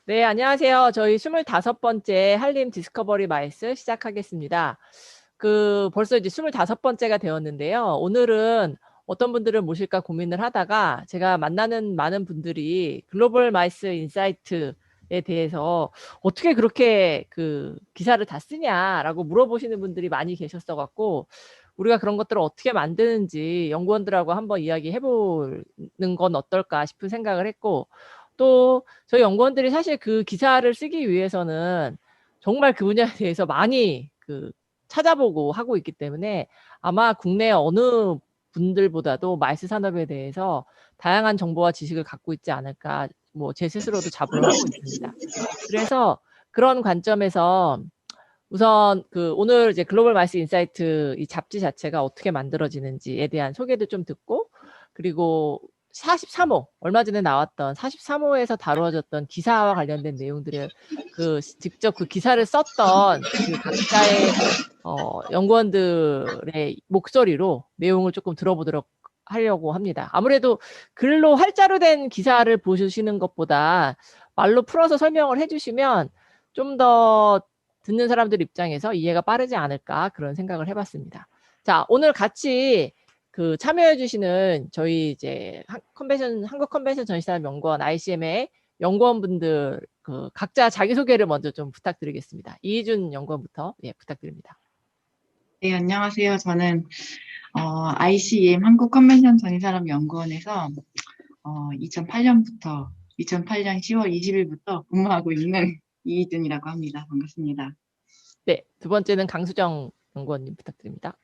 네, 안녕하세요. 저희 25번째 한림 디스커버리 마이스 시작하겠습니다. 벌써 이제 25번째가 되었는데요. 오늘은 어떤 분들을 모실까 고민을 하다가 제가 만나는 많은 분들이 글로벌 마이스 인사이트에 대해서 어떻게 그렇게 기사를 다 쓰냐라고 물어보시는 분들이 많이 계셨어 갖고 우리가 그런 것들을 어떻게 만드는지 연구원들하고 한번 이야기해보는 건 어떨까 싶은 생각을 했고, 또 저희 연구원들이 사실 그 기사를 쓰기 위해서는 정말 그 분야에 대해서 많이 찾아보고 하고 있기 때문에 아마 국내 어느 분들보다도 마이스 산업에 대해서 다양한 정보와 지식을 갖고 있지 않을까, 뭐 제 스스로도 자부를 하고 있습니다. 그래서 그런 관점에서 우선 오늘 이제 글로벌 마이스 인사이트 이 잡지 자체가 어떻게 만들어지는지에 대한 소개도 좀 듣고, 그리고 43호 얼마 전에 나왔던 43호에서 다루어졌던 기사와 관련된 내용들을 직접 그 기사를 썼던 각자의 연구원들의 목소리로 내용을 조금 들어보도록 하려고 합니다. 아무래도 글로 활자로 된 기사를 보시는 것보다 말로 풀어서 설명을 해주시면 좀더 듣는 사람들 입장에서 이해가 빠르지 않을까 그런 생각을 해봤습니다. 자, 오늘 같이 참여해주시는 저희 이제 한국 컨벤션 전시산 연구원 ICM의 연구원분들 각자 자기소개를 먼저 좀 부탁드리겠습니다. 이희준 연구원부터 부탁드립니다. 네, 안녕하세요. 저는 ICM 한국 컨벤션 전시산업연구원에서 2008년부터 2008년 10월 20일부터 근무하고 있는 이희준이라고 합니다. 반갑습니다. 네, 두 번째는 강수정 연구원님 부탁드립니다.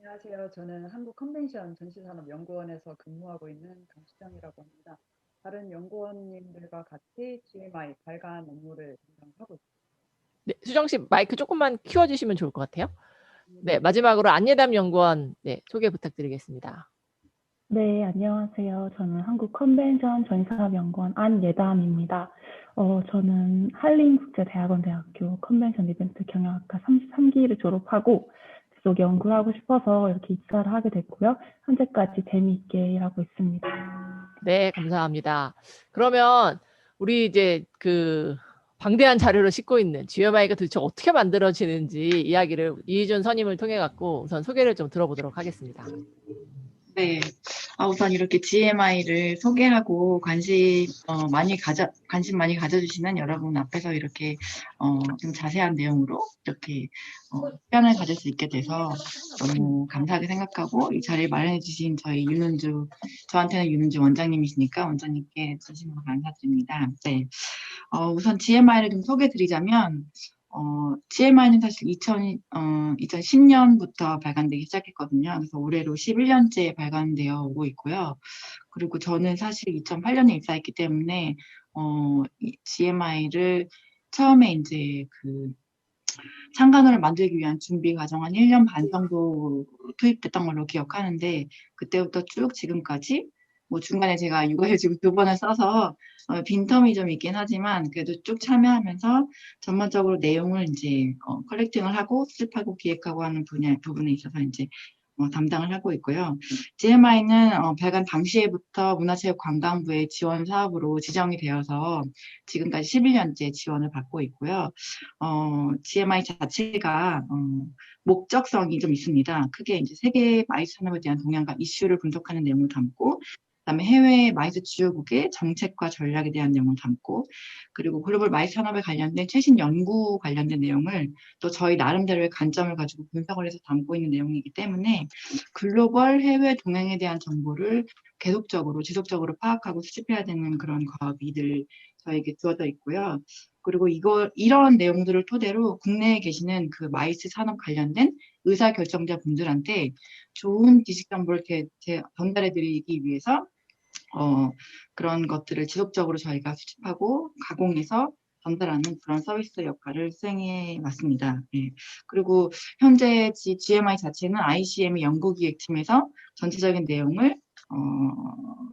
안녕하세요. 저는 한국 컨벤션 전시산업연구원에서 근무하고 있는 강수정이라고 합니다. 다른 연구원님들과 같이 GMI 발간 업무를 담당하고 있습니다. 네, 수정 씨 마이크 조금만 키워주시면 좋을 것 같아요. 네, 마지막으로 안예담 연구원 소개 부탁드리겠습니다. 네, 안녕하세요. 저는 한국 컨벤션 전시산업연구원 안예담입니다. 저는 한림국제대학원대학교 컨벤션 이벤트 경영학과 33기를 졸업하고 계속 연구를 하고 싶어서 이렇게 입사를 하게 됐고요. 현재까지 재미있게 일하고 있습니다. 네, 감사합니다. 그러면 우리 이제 방대한 자료를 싣고 있는 GMI가 도대체 어떻게 만들어지는지 이야기를 이희준 선임을 통해 갖고 우선 소개를 좀 들어보도록 하겠습니다. 네, 우선 이렇게 GMI를 소개하고 관심 많이 가져주시는 여러분 앞에서 이렇게 좀 자세한 내용으로 이렇게 시간을 가질 수 있게 돼서 너무 감사하게 생각하고 이 자리를 마련해 주신 저한테는 윤은주 원장님이시니까 원장님께 진심으로 감사드립니다. 네, 우선 GMI를 좀 소개해 드리자면 GMI는 사실 2010년부터 발간되기 시작했거든요. 그래서 올해로 11년째 발간되어 오고 있고요. 그리고 저는 사실 2008년에 입사했기 때문에 GMI를 처음에 이제 창간호를 만들기 위한 준비 과정 한 1년 반 정도 투입됐던 걸로 기억하는데 그때부터 쭉 지금까지 뭐 중간에 제가 육아휴직 2번을 써서 빈텀이 좀 있긴 하지만 그래도 쭉 참여하면서 전반적으로 내용을 이제 컬렉팅을 하고 수집하고 기획하고 하는 부분에 있어서 이제 담당을 하고 있고요. GMI는 발간 당시에부터 문화체육관광부의 지원 사업으로 지정이 되어서 지금까지 11년째 지원을 받고 있고요. GMI 자체가 목적성이 좀 있습니다. 크게 이제 세계 마이스 산업에 대한 동향과 이슈를 분석하는 내용을 담고, 그다음에 해외 마이스 주요국의 정책과 전략에 대한 내용을 담고, 그리고 글로벌 마이스 산업에 관련된 최신 연구 관련된 내용을 또 저희 나름대로의 관점을 가지고 분석을 해서 담고 있는 내용이기 때문에 글로벌 해외 동향에 대한 정보를 계속적으로 지속적으로 파악하고 수집해야 되는 그런 과업이 늘 저에게 주어져 있고요. 그리고 이런 내용들을 토대로 국내에 계시는 그 마이스 산업 관련된 의사결정자 분들한테 좋은 지식 정보를 전달해 드리기 위해서 그런 것들을 지속적으로 저희가 수집하고 가공해서 전달하는 그런 서비스 역할을 수행해 왔습니다. 네. 그리고 현재 GMI 자체는 ICM의 연구기획팀에서 전체적인 내용을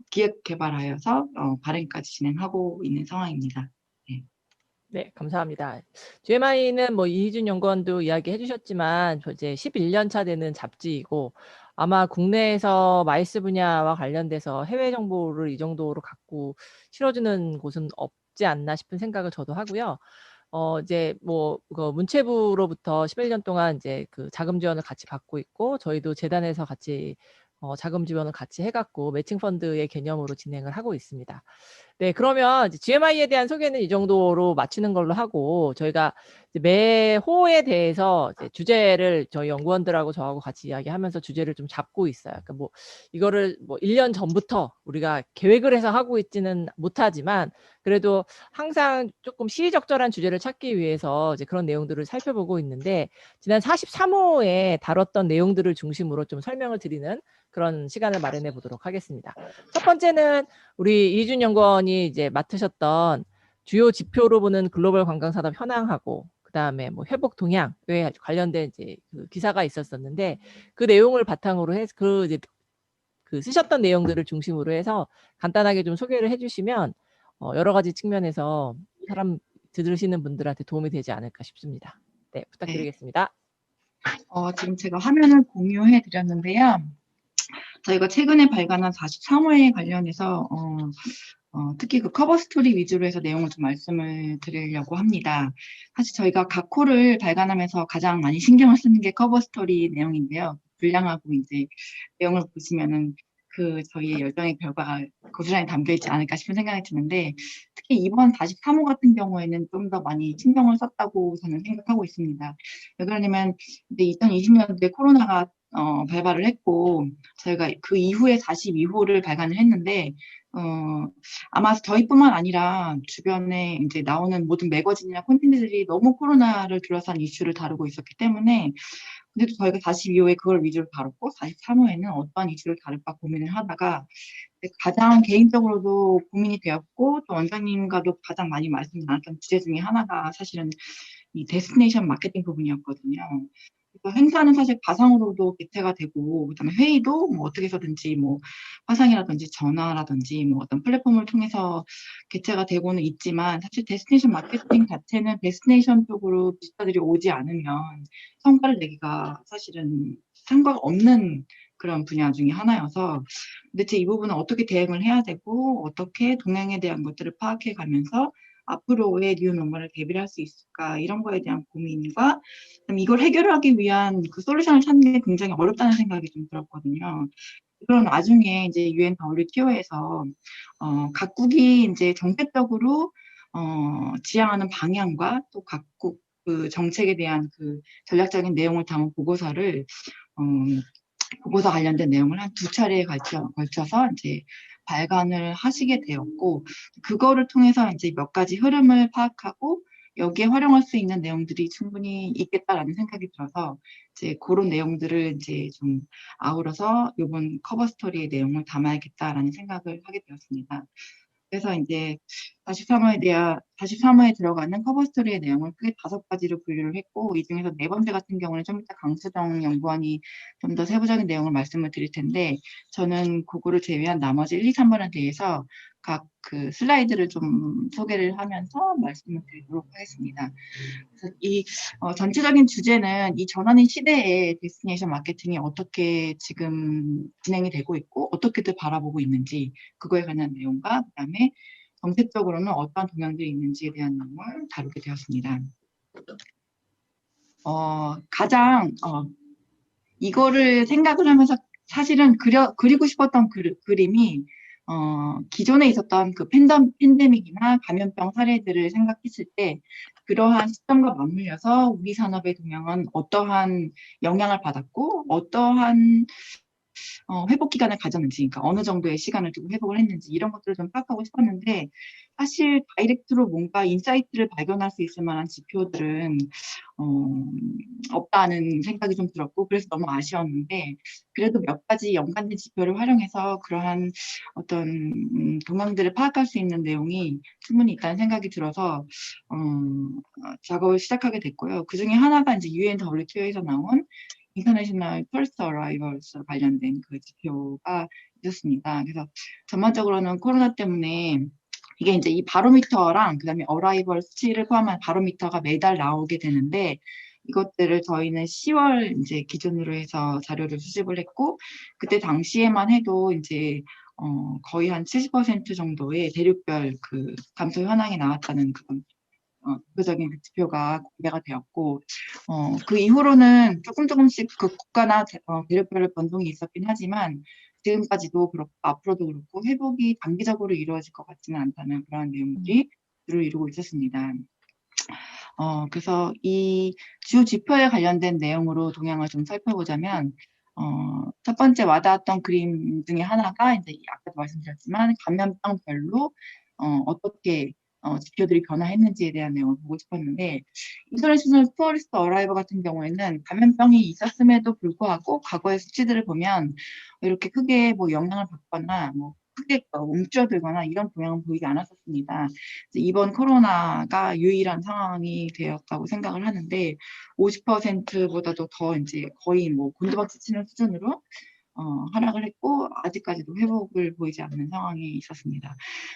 기획 개발하여서 발행까지 진행하고 있는 상황입니다. 네. 네, 감사합니다. GMI는 뭐 이희준 연구원도 이야기해 주셨지만 이제 11년 차 되는 잡지이고 아마 국내에서 마이스 분야와 관련돼서 해외 정보를 이 정도로 갖고 실어주는 곳은 없지 않나 싶은 생각을 저도 하고요. 이제 뭐 그 문체부로부터 11년 동안 이제 그 자금 지원을 같이 받고 있고 저희도 재단에서 같이 자금 지원을 같이 해갖고 매칭 펀드의 개념으로 진행을 하고 있습니다. 네, 그러면 이제 GMI에 대한 소개는 이 정도로 마치는 걸로 하고 저희가 이제 매 호에 대해서 이제 주제를 저희 연구원들하고 저하고 같이 이야기하면서 주제를 좀 잡고 있어요. 그러니까 뭐 이거를 뭐 1년 전부터 우리가 계획을 해서 하고 있지는 못하지만 그래도 항상 조금 시의적절한 주제를 찾기 위해서 이제 그런 내용들을 살펴보고 있는데 지난 43호에 다뤘던 내용들을 중심으로 좀 설명을 드리는 그런 시간을 마련해 보도록 하겠습니다. 첫 번째는 우리 이준 연구원이 이제 맡으셨던 주요 지표로 보는 글로벌 관광산업 현황하고 그다음에 뭐 회복 동향에 관련된 이제 그 기사가 있었었는데 그 내용을 바탕으로 해서 그 이제 그 쓰셨던 내용들을 중심으로 해서 간단하게 좀 소개를 해주시면 여러 가지 측면에서 사람 들으시는 분들한테 도움이 되지 않을까 싶습니다. 네, 부탁드리겠습니다. 지금 제가 화면을 공유해 드렸는데요. 저희가 최근에 발간한 43호에 관련해서 특히 그 커버 스토리 위주로 해서 내용을 좀 말씀을 드리려고 합니다. 사실 저희가 각 호를 발간하면서 가장 많이 신경을 쓰는 게 커버 스토리 내용인데요. 분량하고 이제 내용을 보시면은 그 저희의 열정의 결과가 고스란히 담겨 있지 않을까 싶은 생각이 드는데 특히 이번 43호 같은 경우에는 좀 더 많이 신경을 썼다고 저는 생각하고 있습니다. 왜 그러냐면 이제 2020년도에 코로나가 발발을 했고 저희가 그 이후에 42호를 발간을 했는데 아마 저희뿐만 아니라 주변에 이제 나오는 모든 매거진이나 콘텐츠들이 너무 코로나를 둘러싼 이슈를 다루고 있었기 때문에 근데 또 저희가 42호에 그걸 위주로 다뤘고 43호에는 어떠한 이슈를 다룰까 고민을 하다가 가장 개인적으로도 고민이 되었고 또 원장님과도 가장 많이 말씀 나눴던 주제 중에 하나가 사실은 이 데스티네이션 마케팅 부분이었거든요. 그래서 행사는 사실 가상으로도 개최가 되고 그다음에 회의도 뭐 어떻게 해서든지 뭐 화상이라든지 전화라든지 뭐 어떤 플랫폼을 통해서 개최가 되고는 있지만 사실 데스티네이션 마케팅 자체는 데스티네이션 쪽으로 비즈니스들이 오지 않으면 성과를 내기가 사실은 성과가 없는 그런 분야 중에 하나여서 도대체 이 부분은 어떻게 대응을 해야 되고 어떻게 동향에 대한 것들을 파악해 가면서 앞으로의 뉴 노멀을 대비를 할 수 있을까 이런 거에 대한 고민과 이걸 해결하기 위한 그 솔루션을 찾는 게 굉장히 어렵다는 생각이 좀 들었거든요. 그런 와중에 이제 UNWTO에서 각국이 이제 정책적으로 지향하는 방향과 또 각국 그 정책에 대한 그 전략적인 내용을 담은 보고서를 보고서 관련된 내용을 한 2차례에 걸쳐서 이제 발간을 하시게 되었고 그거를 통해서 이제 몇 가지 흐름을 파악하고 여기에 활용할 수 있는 내용들이 충분히 있겠다라는 생각이 들어서 이제 그런 내용들을 이제 좀 아우러서 이번 커버 스토리의 내용을 담아야겠다라는 생각을 하게 되었습니다. 그래서 이제 43호에 들어가는 커버 스토리의 내용을 크게 5가지로 분류를 했고, 이 중에서 4번째 같은 경우는 좀 이따 강수정 연구원이 좀 더 세부적인 내용을 말씀을 드릴 텐데, 저는 그거를 제외한 나머지 1, 2, 3번에 대해서 각 그 슬라이드를 좀 소개를 하면서 말씀을 드리도록 하겠습니다. 그래서 이 전체적인 주제는 이 전환의 시대에 데스티네이션 마케팅이 어떻게 지금 진행이 되고 있고 어떻게들 바라보고 있는지 그거에 관한 내용과 그다음에 정책적으로는 어떠한 동향들이 있는지에 대한 내용을 다루게 되었습니다. 가장 이거를 생각을 하면서 사실은 그리고 싶었던 그림이 기존에 있었던 그 팬데믹이나 감염병 사례들을 생각했을 때 그러한 시점과 맞물려서 우리 산업의 동향은 어떠한 영향을 받았고 어떠한 회복 기간을 가졌는지, 그러니까 어느 정도의 시간을 두고 회복을 했는지 이런 것들을 좀 파악하고 싶었는데 사실 다이렉트로 뭔가 인사이트를 발견할 수 있을 만한 지표들은 없다는 생각이 좀 들었고 그래서 너무 아쉬웠는데 그래도 몇 가지 연관된 지표를 활용해서 그러한 어떤 동향들을 파악할 수 있는 내용이 충분히 있다는 생각이 들어서 작업을 시작하게 됐고요. 그 중에 하나가 이제 UNWTO에서 나온 International First Arrivals 관련된 그 지표가 있었습니다. 그래서 전반적으로는 코로나 때문에 이게 이제 이 바로미터랑 그다음에 어라이벌 수치를 포함한 바로미터가 매달 나오게 되는데 이것들을 저희는 10월 이제 기준으로 해서 자료를 수집을 했고, 그때 당시에만 해도 이제 거의 한 70% 정도의 대륙별 그 감소 현황이 나왔다는 그런 대표적인 그 지표가 공개가 되었고, 그 이후로는 조금씩 그 국가나 대륙별로 변동이 있었긴 하지만, 지금까지도 그렇고 앞으로도 그렇고 회복이 단기적으로 이루어질 것 같지는 않다는 그런 내용들이 주를 이루고 있었습니다. 그래서 이 주 지표에 관련된 내용으로 동향을 좀 살펴보자면, 첫 번째 와닿았던 그림 중에 하나가 이제 아까도 말씀드렸지만 감염병별로 어떻게 지표들이 변화했는지에 대한 내용을 보고 싶었는데, 인터내셔널 투어리스트 어라이버 같은 경우에는 감염병이 있었음에도 불구하고 과거의 수치들을 보면 이렇게 크게 뭐 영향을 받거나 뭐 크게 움츠러들거나 이런 동향은 보이지 않았었습니다. 이번 코로나가 유일한 상황이 되었다고 생각을 하는데 50%보다도 더 이제 거의 뭐 곤두박질 치는 수준으로 하락을 했고 아직까지도 회복을 보이지 않는 상황이 있었습니다.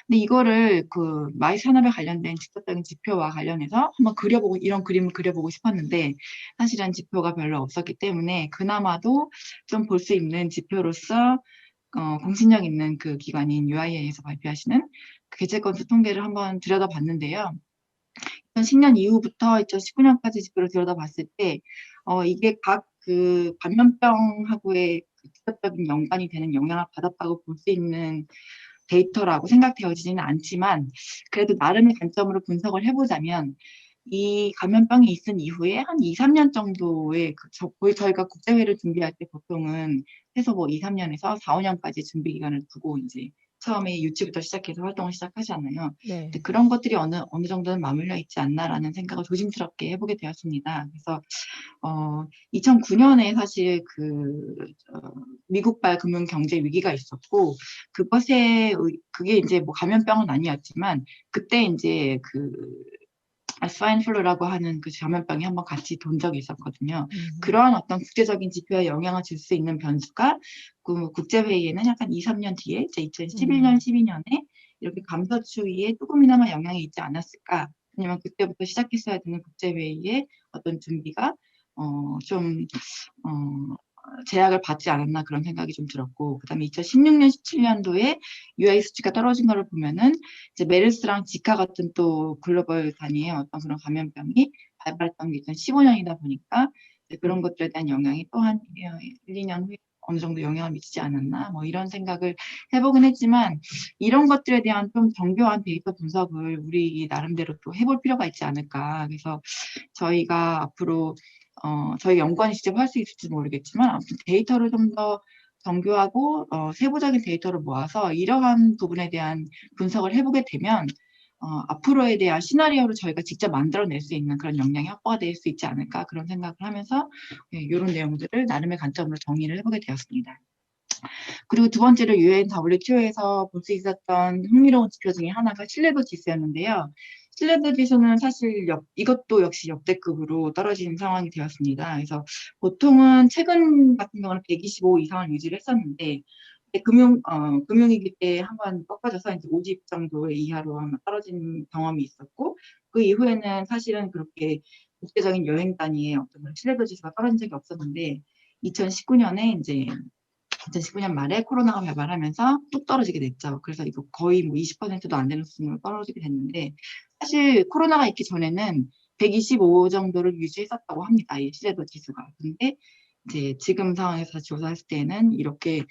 근데 이거를 그 마이 산업에 관련된 직접적인 지표와 관련해서 한번 그려보고 이런 그림을 그려보고 싶었는데 사실은 지표가 별로 없었기 때문에 그나마도 좀 볼 수 있는 지표로서 공신력 있는 그 기관인 UIA에서 발표하시는 그 개체 건수 통계를 한번 들여다봤는데요. 2010년 이후부터 2019년까지 지표를 들여다봤을 때, 이게 각 그 감염병하고의 그 직접적인 연관이 되는 영향을 받았다고 볼 수 있는 데이터라고 생각되어지지는 않지만, 그래도 나름의 관점으로 분석을 해보자면, 이 감염병이 있은 이후에 한 2, 3년 정도의 거의 저희가 국제회의를 준비할 때 보통은 해서 뭐 2, 3년에서 4, 5년까지 준비 기간을 두고 이제 처음에 유치부터 시작해서 활동을 시작하잖아요. 네. 근데 그런 것들이 어느 정도는 맞물려 있지 않나라는 생각을 조심스럽게 해보게 되었습니다. 그래서 2009년에 사실 미국발 금융 경제 위기가 있었고 그게 이제 뭐 감염병은 아니었지만 그때 이제 스와인플루라고 하는 그 감염병이 한번 같이 돈 적이 있었거든요. 그러한 어떤 국제적인 지표에 영향을 줄 수 있는 변수가 그 국제회의에는 약간 2, 3년 뒤에 이제 2011년, 12년에 이렇게 감소 추이에 조금이나마 영향이 있지 않았을까? 왜냐면 그때부터 시작했어야 되는 국제회의의 어떤 준비가 좀 제약을 받지 않았나 그런 생각이 좀 들었고, 그다음에 2016년, 17년도에 UA 수치가 떨어진 거를 보면은 이제 메르스랑 지카 같은 또 글로벌 단위의 어떤 그런 감염병이 발발했던 게 2015년이다 보니까 그런 것들에 대한 영향이 또 한 1, 2년 후에 어느 정도 영향을 미치지 않았나 뭐 이런 생각을 해보긴 했지만 이런 것들에 대한 좀 정교한 데이터 분석을 우리 나름대로 또 해볼 필요가 있지 않을까. 그래서 저희가 앞으로 저희 연구원이 직접 할 수 있을지 모르겠지만 아무튼 데이터를 좀 더 정교하고 세부적인 데이터를 모아서 이러한 부분에 대한 분석을 해보게 되면 앞으로에 대한 시나리오를 저희가 직접 만들어낼 수 있는 그런 역량이 확보가 될 수 있지 않을까 그런 생각을 하면서 이런 내용들을 나름의 관점으로 정리를 해보게 되었습니다. 그리고 두 번째로 UNWTO에서 볼 수 있었던 흥미로운 지표 중에 하나가 신뢰도 지수였는데요. 신뢰도 지수는 사실 이것도 역시 역대급으로 떨어진 상황이 되었습니다. 그래서 보통은 최근 같은 경우는 125 이상을 유지를 했었는데 금융위기 때 한번 꺾어져서 이제 50 정도 이하로 한번 떨어진 경험이 있었고 그 이후에는 사실은 그렇게 국제적인 여행 단위의 어떤 신뢰도 지수가 떨어진 적이 없었는데 2019년에 이제 2019년 말에 코로나가 발발하면서 뚝 떨어지게 됐죠. 그래서 이거 거의 뭐 20%도 안 되는 수준으로 떨어지게 됐는데 사실 코로나가 있기 전에는 125 정도를 유지했었다고 합니다. 이 신뢰도 지수가. 근데 이제 지금 상황에서 다시 조사했을 때는 이렇게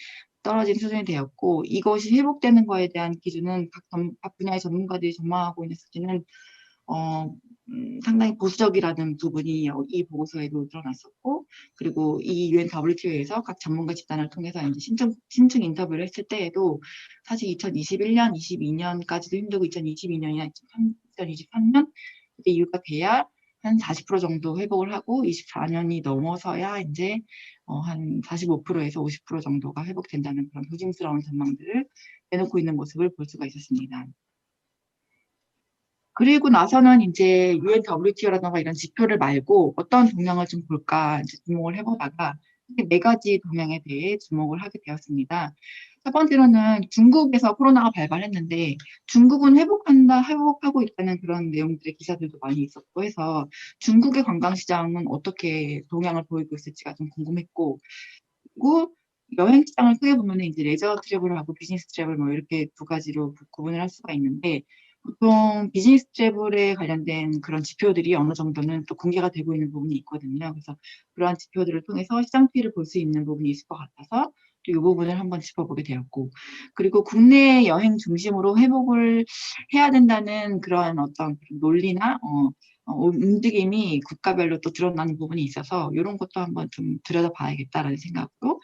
떨어진 수준이 되었고 이것이 회복되는 거에 대한 기준은 각 분야의 전문가들이 전망하고 있는 수준은 상당히 보수적이라는 부분이 이 보고서에도 드러났었고, 그리고 이 UNWTO에서 각 전문가 집단을 통해서 이제 신층 인터뷰를 했을 때에도 사실 2021년, 22년까지도 힘들고 2022년이나 2023년 이제 이유가 돼야 한 40% 정도 회복을 하고 24년이 넘어서야 이제 한 45%에서 50% 정도가 회복된다는 그런 조심스러운 전망들을 내놓고 있는 모습을 볼 수가 있었습니다. 그리고 나서는 이제 UNWTO라든가 이런 지표를 말고 어떤 동향을 좀 볼까 이제 주목을 해보다가 네 가지 동향에 대해 주목을 하게 되었습니다. 첫 번째로는 중국에서 코로나가 발발했는데 중국은 회복하고 있다는 그런 내용들의 기사들도 많이 있었고 해서 중국의 관광시장은 어떻게 동향을 보이고 있을지가 좀 궁금했고, 그리고 여행 시장을 크게 보면 이제 레저 트래블하고 비즈니스 트래블 뭐 이렇게 두 가지로 구분을 할 수가 있는데, 보통 비즈니스 트래블에 관련된 그런 지표들이 어느 정도는 또 공개가 되고 있는 부분이 있거든요. 그래서 그러한 지표들을 통해서 시장 피해를 볼 수 있는 부분이 있을 것 같아서 또 이 부분을 한번 짚어보게 되었고, 그리고 국내 여행 중심으로 회복을 해야 된다는 그런 어떤 논리나 움직임이 국가별로 또 드러나는 부분이 있어서 이런 것도 한번 좀 들여다봐야겠다라는 생각으로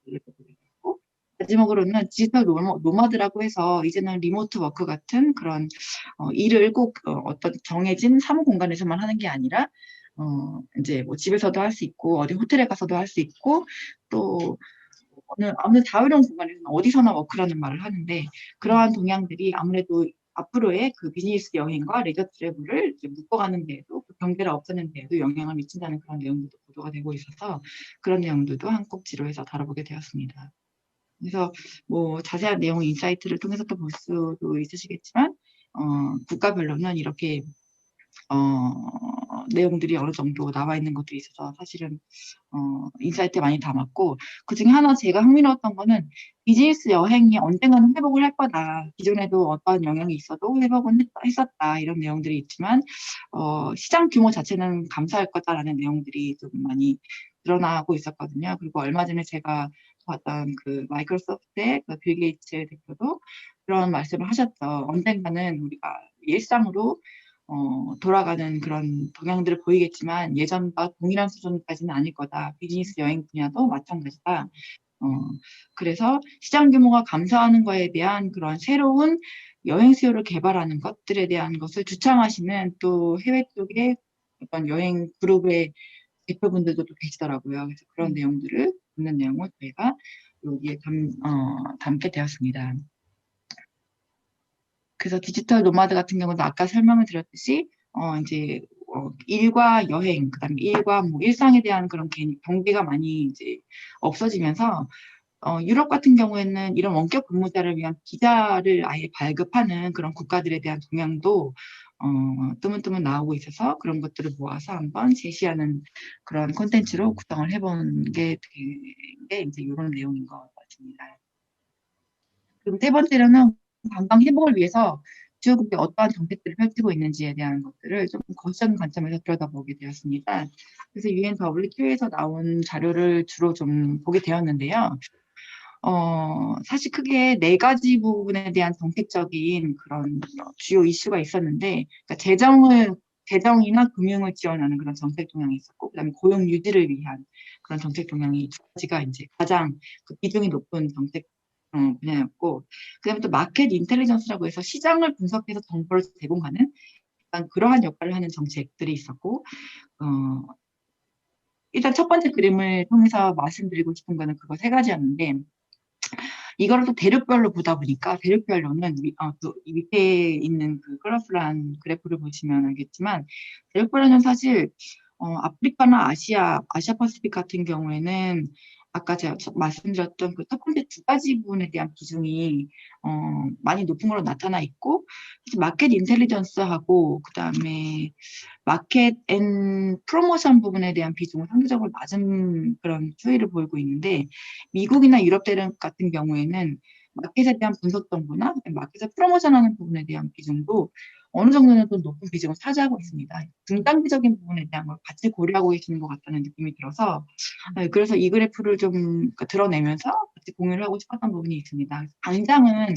들여다보게 됐고, 마지막으로는 디지털 노마드라고 해서 이제는 리모트 워크 같은 그런 일을 꼭 어떤 정해진 사무 공간에서만 하는 게 아니라 이제 뭐 집에서도 할 수 있고 어디 호텔에 가서도 할 수 있고 또 어느 자유로운 공간에서는 어디서나 워크라는 말을 하는데, 그러한 동향들이 아무래도 앞으로의 그 비즈니스 여행과 레저 트래블을 이제 묶어가는 데에도 그 경계를 없애는 데에도 영향을 미친다는 그런 내용들도 보도가 되고 있어서 그런 내용들도 한 꼭지로 해서 다뤄보게 되었습니다. 그래서 뭐 자세한 내용 인사이트를 통해서 또 볼 수도 있으시겠지만 국가별로는 이렇게 내용들이 어느 정도 나와 있는 것들이 있어서 사실은 인사이트 많이 담았고, 그 중에 하나 제가 흥미로웠던 거는 비즈니스 여행이 언젠가는 회복을 할 거다. 기존에도 어떠한 영향이 있어도 회복은 했었다. 이런 내용들이 있지만 시장 규모 자체는 감소할 거다라는 내용들이 좀 많이 드러나고 있었거든요. 그리고 얼마 전에 제가 봤던 그 마이크로소프트의 그 빌 게이츠 대표도 그런 말씀을 하셨죠. 언젠가는 우리가 일상으로 돌아가는 그런 동향들을 보이겠지만 예전과 동일한 수준까지는 아닐 거다. 비즈니스 여행 분야도 마찬가지다. 그래서 시장 규모가 감소하는 거에 대한 그런 새로운 여행 수요를 개발하는 것들에 대한 것을 주창하시는 또 해외 쪽의 어떤 여행 그룹의 대표분들도 또 계시더라고요. 그래서 그런 내용들을 듣는 내용을 저희가 여기에 담게 되었습니다. 그래서 디지털 노마드 같은 경우도 아까 설명을 드렸듯이 이제 일과 여행, 그다음에 일과 뭐 일상에 대한 그런 경계가 많이 이제 없어지면서 유럽 같은 경우에는 이런 원격 근무자를 위한 비자를 아예 발급하는 그런 국가들에 대한 동향도 뜨문뜨문 나오고 있어서 그런 것들을 모아서 한번 제시하는 그런 콘텐츠로 구성을 해본 게 이제 이런 내용인 것 같습니다. 그리고 세 번째로는 관광 회복을 위해서 중국이 어떠한 정책들을 펼치고 있는지에 대한 것들을 좀 거시적인 관점에서 들여다보게 되었습니다. 그래서 UNWTO에서 나온 자료를 주로 좀 보게 되었는데요. 사실 크게 네 가지 부분에 대한 정책적인 그런 주요 이슈가 있었는데, 그러니까 재정이나 금융을 지원하는 그런 정책 동향이 있었고, 그다음에 고용 유지를 위한 그런 정책 동향이 두 가지가 이제 가장 그 비중이 높은 정책 분야였고, 그다음에 또 마켓 인텔리전스라고 해서 시장을 분석해서 정보를 제공하는 약간 그러한 역할을 하는 정책들이 있었고, 일단 첫 번째 그림을 통해서 말씀드리고 싶은 거는 그거 세 가지였는데, 이거를 또 대륙별로 보다 보니까 대륙별로는 또 밑에 있는 그 컬러풀한 그래프를 보시면 알겠지만, 대륙별로는 사실 아프리카나 아시아 퍼시픽 같은 경우에는 아까 제가 말씀드렸던 그 첫 번째 두 가지 부분에 대한 비중이 많이 높은 걸로 나타나 있고, 마켓 인텔리전스하고 그다음에 마켓 앤 프로모션 부분에 대한 비중은 상대적으로 낮은 그런 추이를 보이고 있는데, 미국이나 유럽 대륙 같은 경우에는 마켓에 대한 분석 정보나 마켓을 프로모션하는 부분에 대한 비중도 어느 정도는 또 높은 비중을 차지하고 있습니다. 중장기적인 부분에 대한 걸 같이 고려하고 계시는 것 같다는 느낌이 들어서, 그래서 이 그래프를 좀 드러내면서 같이 공유를 하고 싶었던 부분이 있습니다. 당장은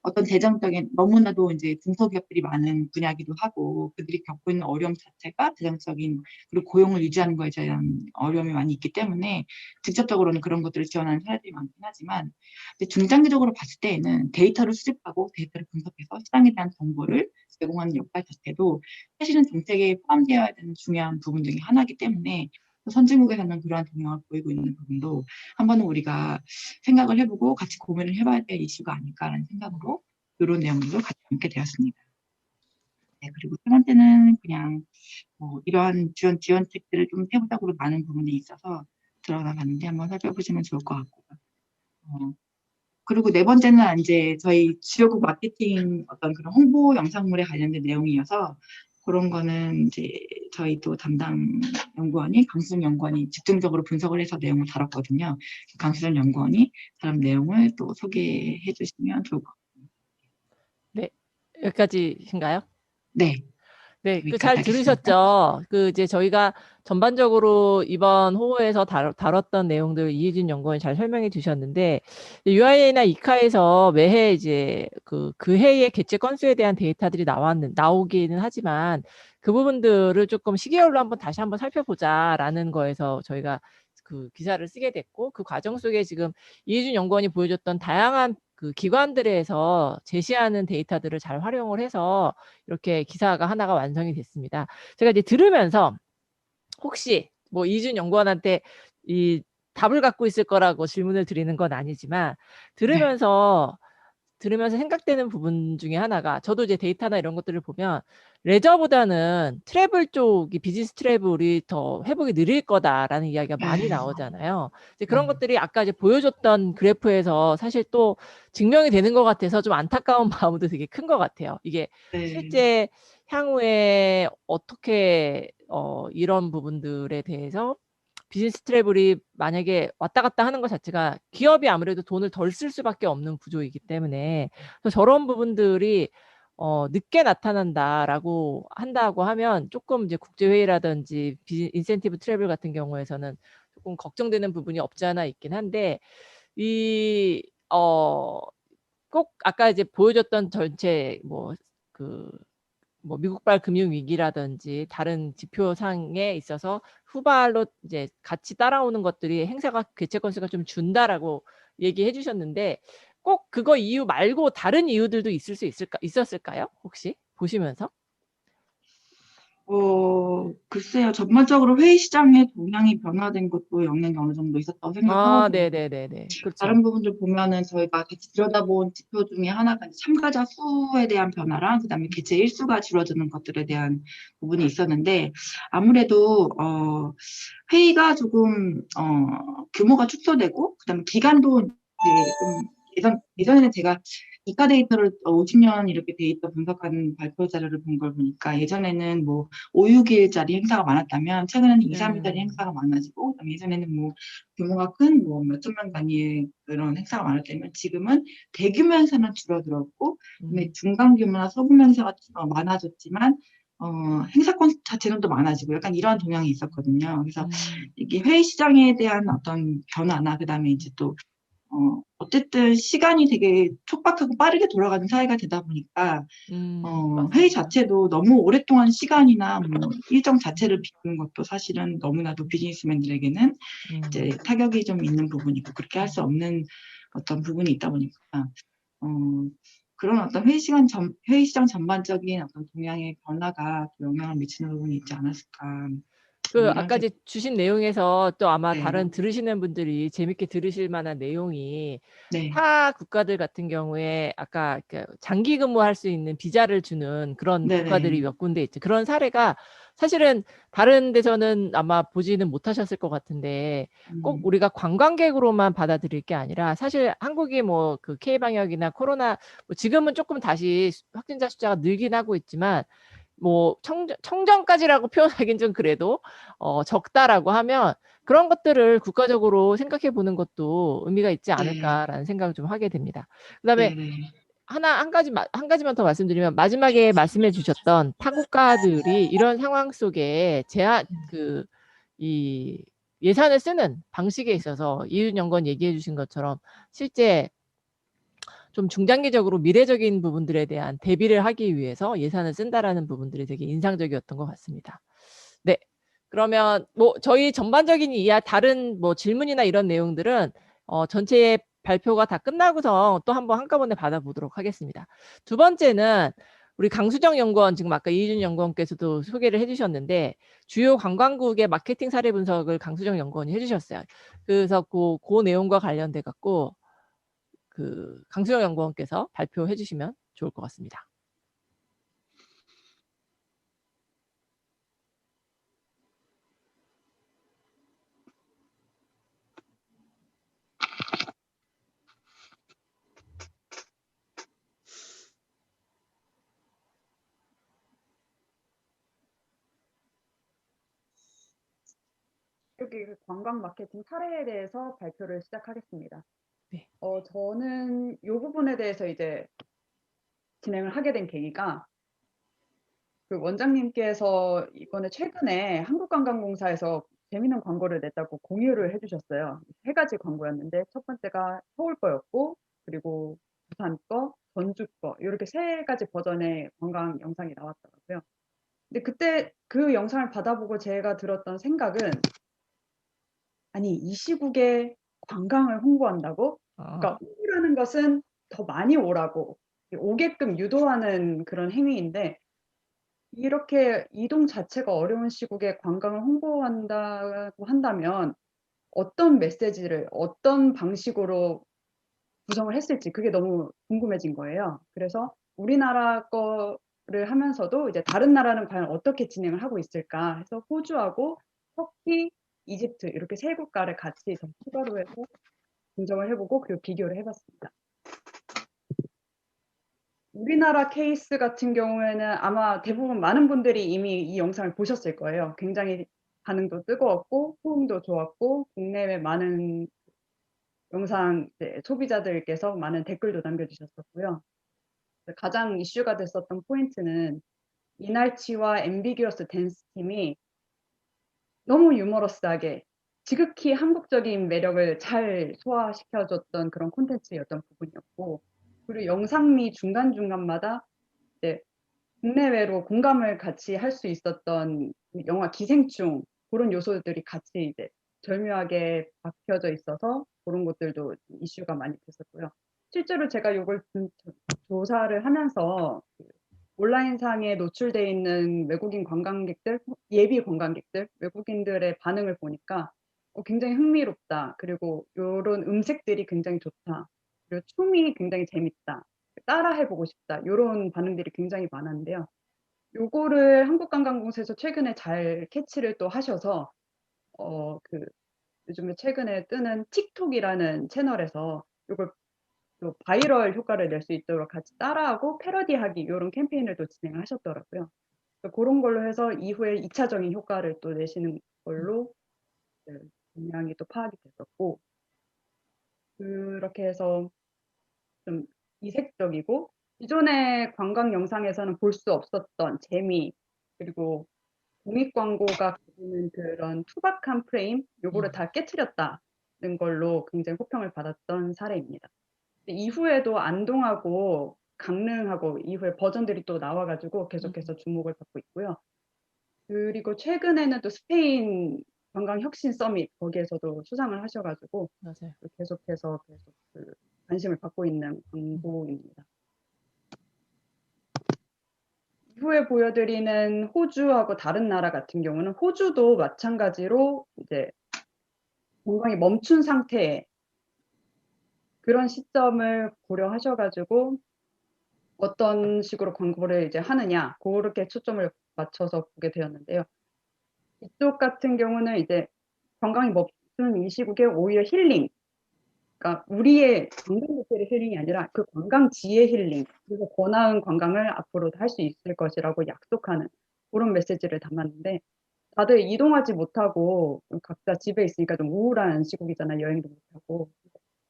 어떤 재정적인 너무나도 이제 중소기업들이 많은 분야이기도 하고 그들이 겪고 있는 어려움 자체가 재정적인 그리고 고용을 유지하는 것에 대한 어려움이 많이 있기 때문에 직접적으로는 그런 것들을 지원하는 사례들이 많긴 하지만, 근데 중장기적으로 봤을 때에는 데이터를 수집하고 데이터를 분석해서 시장에 대한 정보를 제공하는 역할 자체도 사실은 정책에 포함되어야 되는 중요한 부분 중에 하나이기 때문에 선진국에서는 그러한 동향을 보이고 있는 부분도 한번은 우리가 생각을 해보고 같이 고민을 해봐야 될 이슈가 아닐까라는 생각으로 이런 내용들도 같이 담게 되었습니다. 네, 그리고 세 번째는 그냥 이러한 지원책들을 좀 세부적으로 많은 부분이 있어서 들어가 봤는데 한번 살펴보시면 좋을 것 같고요. 그리고 네 번째는 이제 저희 지역국 마케팅 어떤 그런 홍보 영상물에 관련된 내용이어서 그런 거는 이제 저희 또 담당 연구원이 강수정 연구원이 집중적으로 분석을 해서 내용을 다뤘거든요. 강수정 연구원이 다른 내용을 또 소개해 주시면 좋을 것 같아요. 네, 여기까지신가요? 네, 네, 그 여기까지 잘 하겠습니다. 들으셨죠? 그 이제 저희가 전반적으로 이번 호호에서 다뤘던 내용들 이혜진 연구원이 잘 설명해 주셨는데, UIA나 이카에서 매해 이제 그 해의 개체 건수에 대한 데이터들이 나오기는 하지만 그 부분들을 조금 시계열로 다시 한번 살펴보자라는 거에서 저희가 그 기사를 쓰게 됐고, 그 과정 속에 지금 이혜진 연구원이 보여줬던 다양한 그 기관들에서 제시하는 데이터들을 잘 활용을 해서 이렇게 기사가 하나가 완성이 됐습니다. 제가 이제 들으면서 혹시 뭐 이준 연구원한테 이 답을 갖고 있을 거라고 질문을 드리는 건 아니지만 네. 들으면서 생각되는 부분 중에 하나가, 저도 이제 데이터나 이런 것들을 보면 레저보다는 트래블 쪽이, 비즈니스 트래블이 더 회복이 느릴 거다라는 이야기가 많이 네. 나오잖아요. 이제 그런 것들이 아까 이제 보여줬던 그래프에서 사실 또 증명이 되는 것 같아서 좀 안타까운 마음도 되게 큰 것 같아요. 이게 네. 실제 향후에 어떻게 이런 부분들에 대해서 비즈니스 트래블이 만약에 왔다 갔다 하는 것 자체가 기업이 아무래도 돈을 덜 쓸 수밖에 없는 구조이기 때문에, 그래서 저런 부분들이 늦게 나타난다라고 한다고 하면 조금 이제 국제회의라든지 인센티브 트래블 같은 경우에서는 조금 걱정되는 부분이 없지 않아 있긴 한데, 이 꼭 아까 이제 보여줬던 전체 뭐 미국발 금융 위기라든지 다른 지표상에 있어서 후발로 이제 같이 따라오는 것들이 행사가 개최 건수가 좀 준다라고 얘기해 주셨는데, 꼭 그거 이유 말고 다른 이유들도 있었을까요? 혹시 보시면서? 글쎄요. 전반적으로 회의 시장의 동향이 변화된 것도 영향이 어느 정도 있었다고 아, 생각하거든요. 네네네네. 그렇죠. 다른 부분들 보면은 저희가 같이 들여다본 지표 중에 하나가 이제 참가자 수에 대한 변화랑 그다음에 개최 일수가 줄어드는 것들에 대한 부분이 있었는데 아무래도 회의가 조금 규모가 축소되고 그다음에 기간도 이제 좀 예전에는 제가 이카 데이터를 50년 이렇게 데이터 분석하는 발표 자료를 본 걸 보니까 예전에는 뭐 5, 6일짜리 행사가 많았다면 최근에는 2, 3일짜리 행사가 많아지고 그다음에 예전에는 뭐 규모가 큰 뭐 몇천 명 단위의 그런 행사가 많았다면 지금은 대규모 행사는 줄어들었고 그다음에 중간 규모나 소규모 행사가 많아졌지만 행사 건 자체는 또 많아지고 약간 이러한 동향이 있었거든요. 그래서 이게 회의 시장에 대한 어떤 변화나 그다음에 이제 또 어쨌든 시간이 되게 촉박하고 빠르게 돌아가는 사회가 되다 보니까 회의 맞습니다. 자체도 너무 오랫동안 시간이나 뭐 일정 자체를 비우는 것도 사실은 너무나도 비즈니스맨들에게는 이제 타격이 좀 있는 부분이고 그렇게 할 수 없는 어떤 부분이 있다 보니까 어, 그런 어떤 회의 시장 전반적인 어떤 동향의 변화가 또 영향을 미치는 부분이 있지 않았을까. 그 이런 아까 생각. 이제 주신 내용에서 또 아마 네, 다른 들으시는 분들이 재밌게 들으실 만한 내용이, 네, 타 국가들 같은 경우에 아까 그 장기 근무할 수 있는 비자를 주는 그런 네, 국가들이 네, 몇 군데 있죠. 그런 사례가 사실은 다른 데서는 아마 보지는 못하셨을 것 같은데, 꼭 우리가 관광객으로만 받아들일 게 아니라 사실 한국이 뭐 그 K 방역이나 코로나, 뭐 지금은 조금 다시 확진자 숫자가 늘긴 하고 있지만, 뭐 청정까지라고 표현하긴 좀 그래도 적다라고 하면 그런 것들을 국가적으로 생각해 보는 것도 의미가 있지 네, 않을까라는 생각을 좀 하게 됩니다. 그다음에 네, 네, 한 가지만 더 말씀드리면, 마지막에 말씀해 주셨던 타국가들이 이런 상황 속에 이 예산을 쓰는 방식에 있어서 이윤 연구원 얘기해 주신 것처럼 실제 좀 중장기적으로 미래적인 부분들에 대한 대비를 하기 위해서 예산을 쓴다라는 부분들이 되게 인상적이었던 것 같습니다. 네. 그러면 뭐 저희 전반적인 다른 뭐 질문이나 이런 내용들은 전체 발표가 다 끝나고서 또 한번 한꺼번에 받아보도록 하겠습니다. 두 번째는 우리 강수정 연구원, 지금 아까 이희준 연구원께서도 소개를 해주셨는데 주요 관광국의 마케팅 사례 분석을 강수정 연구원이 해주셨어요. 그래서 그 내용과 관련돼 갖고 그 강수영 연구원께서 발표해 주시면 좋을 것 같습니다. 이색적인 관광 마케팅 사례에 대해서 발표를 시작하겠습니다. 네. 저는 이 부분에 대해서 이제 진행을 하게 된 계기가 그 원장님께서 이번에 최근에 한국관광공사에서 재밌는 광고를 냈다고 공유를 해주셨어요. 세 가지 광고였는데 첫 번째가 서울 거였고, 그리고 부산 거, 전주 거 이렇게 세 가지 버전의 관광 영상이 나왔더라고요. 근데 그때 그 영상을 받아보고 제가 들었던 생각은, 아니 이 시국에 관광을 홍보한다고? 그러니까 홍보라는 것은 더 많이 오라고 오게끔 유도하는 그런 행위인데, 이렇게 이동 자체가 어려운 시국에 관광을 홍보한다고 한다면 어떤 메시지를 어떤 방식으로 구성을 했을지 그게 너무 궁금해진 거예요. 그래서 우리나라 거를 하면서도 이제 다른 나라는 과연 어떻게 진행을 하고 있을까 해서 호주하고 터키, 이집트 이렇게 세 국가를 같이 더 추가로 해서 분석을 해보고 그리고 비교를 해봤습니다. 우리나라 케이스 같은 경우에는 아마 대부분 많은 분들이 이미 이 영상을 보셨을 거예요. 굉장히 반응도 뜨거웠고 호응도 좋았고 국내외 많은 영상 소비자들께서 많은 댓글도 남겨주셨었고요. 가장 이슈가 됐었던 포인트는 이날치와 앰비기어스 댄스 팀이 너무 유머러스하게 지극히 한국적인 매력을 잘 소화시켜줬던 그런 콘텐츠였던 부분이었고, 그리고 영상미 중간중간마다 이제 국내외로 공감을 같이 할 수 있었던 영화 기생충 그런 요소들이 같이 이제 절묘하게 박혀져 있어서 그런 것들도 이슈가 많이 됐었고요. 실제로 제가 이걸 조사를 하면서 온라인상에 노출돼 있는 외국인 관광객들, 예비 관광객들, 외국인들의 반응을 보니까 굉장히 흥미롭다. 그리고 이런 음색들이 굉장히 좋다. 그리고 춤이 굉장히 재밌다. 따라해보고 싶다. 이런 반응들이 굉장히 많았는데요. 요거를 한국관광공사에서 최근에 잘 캐치를 또 하셔서 그 요즘에 최근에 뜨는 틱톡이라는 채널에서 요걸 또 바이럴 효과를 낼 수 있도록 같이 따라하고 패러디하기 이런 캠페인을 또 진행을 하셨더라고요. 그런 걸로 해서 이후에 2차적인 효과를 또 내시는 걸로 동향이 또 파악이 됐었고, 그렇게 해서 좀 이색적이고 기존의 관광 영상에서는 볼 수 없었던 재미, 그리고 공익 광고가 가지는 그런 투박한 프레임, 요거를 다 깨트렸다는 걸로 굉장히 호평을 받았던 사례입니다. 이후에도 안동하고 강릉하고 이후에 버전들이 또 나와가지고 계속해서 주목을 받고 있고요. 그리고 최근에는 또 스페인 관광 혁신 서밋 거기에서도 수상을 하셔가지고 맞아요. 계속해서 계속 그 관심을 받고 있는 광고입니다. 이후에 보여드리는 호주하고 다른 나라 같은 경우는 호주도 마찬가지로 이제 관광이 멈춘 상태에 그런 시점을 고려하셔가지고 어떤 식으로 광고를 이제 하느냐 그렇게 초점을 맞춰서 보게 되었는데요. 이쪽 같은 경우는 이제 관광이 멈춘 이 시국에 오히려 힐링, 그러니까 우리의 관광객들의 힐링이 아니라 그 관광지의 힐링, 그래서 더 나은 관광을 앞으로도 할 수 있을 것이라고 약속하는 그런 메시지를 담았는데, 다들 이동하지 못하고 각자 집에 있으니까 좀 우울한 시국이잖아요. 여행도 못하고.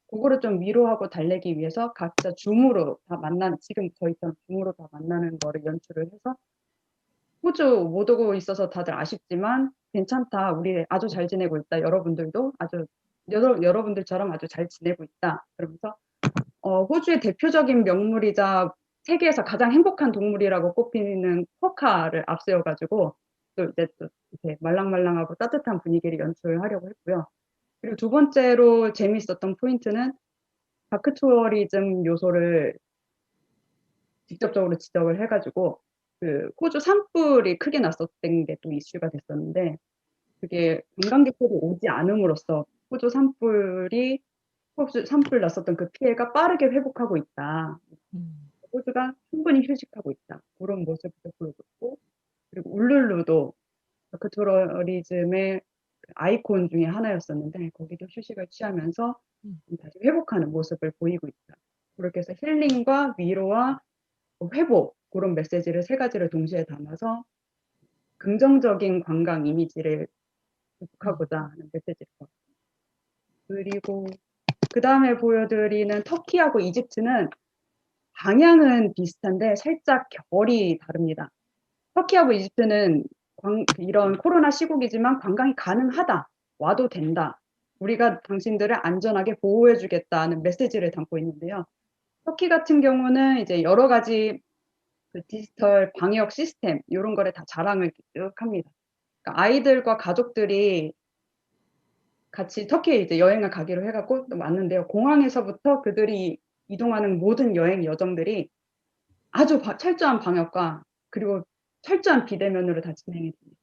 그거를 좀 위로하고 달래기 위해서 각자 줌으로 다 만나는, 지금 저희처럼 줌으로 다 만나는 거를 연출을 해서 호주 못 오고 있어서 다들 아쉽지만 괜찮다. 우리 아주 잘 지내고 있다. 여러분들도 아주 여러분들처럼 아주 잘 지내고 있다. 그러면서 호주의 대표적인 명물이자 세계에서 가장 행복한 동물이라고 꼽히는 쿼카를 앞세워가지고 또 이제 또 이렇게 말랑말랑하고 따뜻한 분위기를 연출하려고 했고요. 그리고 두 번째로 재미있었던 포인트는 다크 투어리즘 요소를 직접적으로 지적을 해가지고 그 호주 산불이 크게 났었던 게 또 이슈가 됐었는데, 그게 관광객들이 오지 않음으로써 호주 산불 났었던 그 피해가 빠르게 회복하고 있다. 호주가 충분히 휴식하고 있다. 그런 모습도 보여줬고, 그리고 울룰루도 다크 투어리즘의 아이콘 중에 하나였었는데 거기도 휴식을 취하면서 다시 회복하는 모습을 보이고 있다. 그렇게 해서 힐링과 위로와 회복 그런 메시지를 세 가지를 동시에 담아서 긍정적인 관광 이미지를 극복하고자 하는 메시지를 것 같아요. 그리고 그 다음에 보여드리는 터키하고 이집트는 방향은 비슷한데 살짝 결이 다릅니다. 터키하고 이집트는 이런 코로나 시국이지만 관광이 가능하다, 와도 된다, 우리가 당신들을 안전하게 보호해주겠다는 메시지를 담고 있는데요. 터키 같은 경우는 이제 여러 가지 그 디지털 방역 시스템 이런 거를 다 자랑을 쭉 합니다. 그러니까 아이들과 가족들이 같이 터키에 이제 여행을 가기로 해갖고 또 왔는데요. 공항에서부터 그들이 이동하는 모든 여행 여정들이 아주 철저한 방역과 그리고 철저한 비대면으로 다 진행이 됩니다.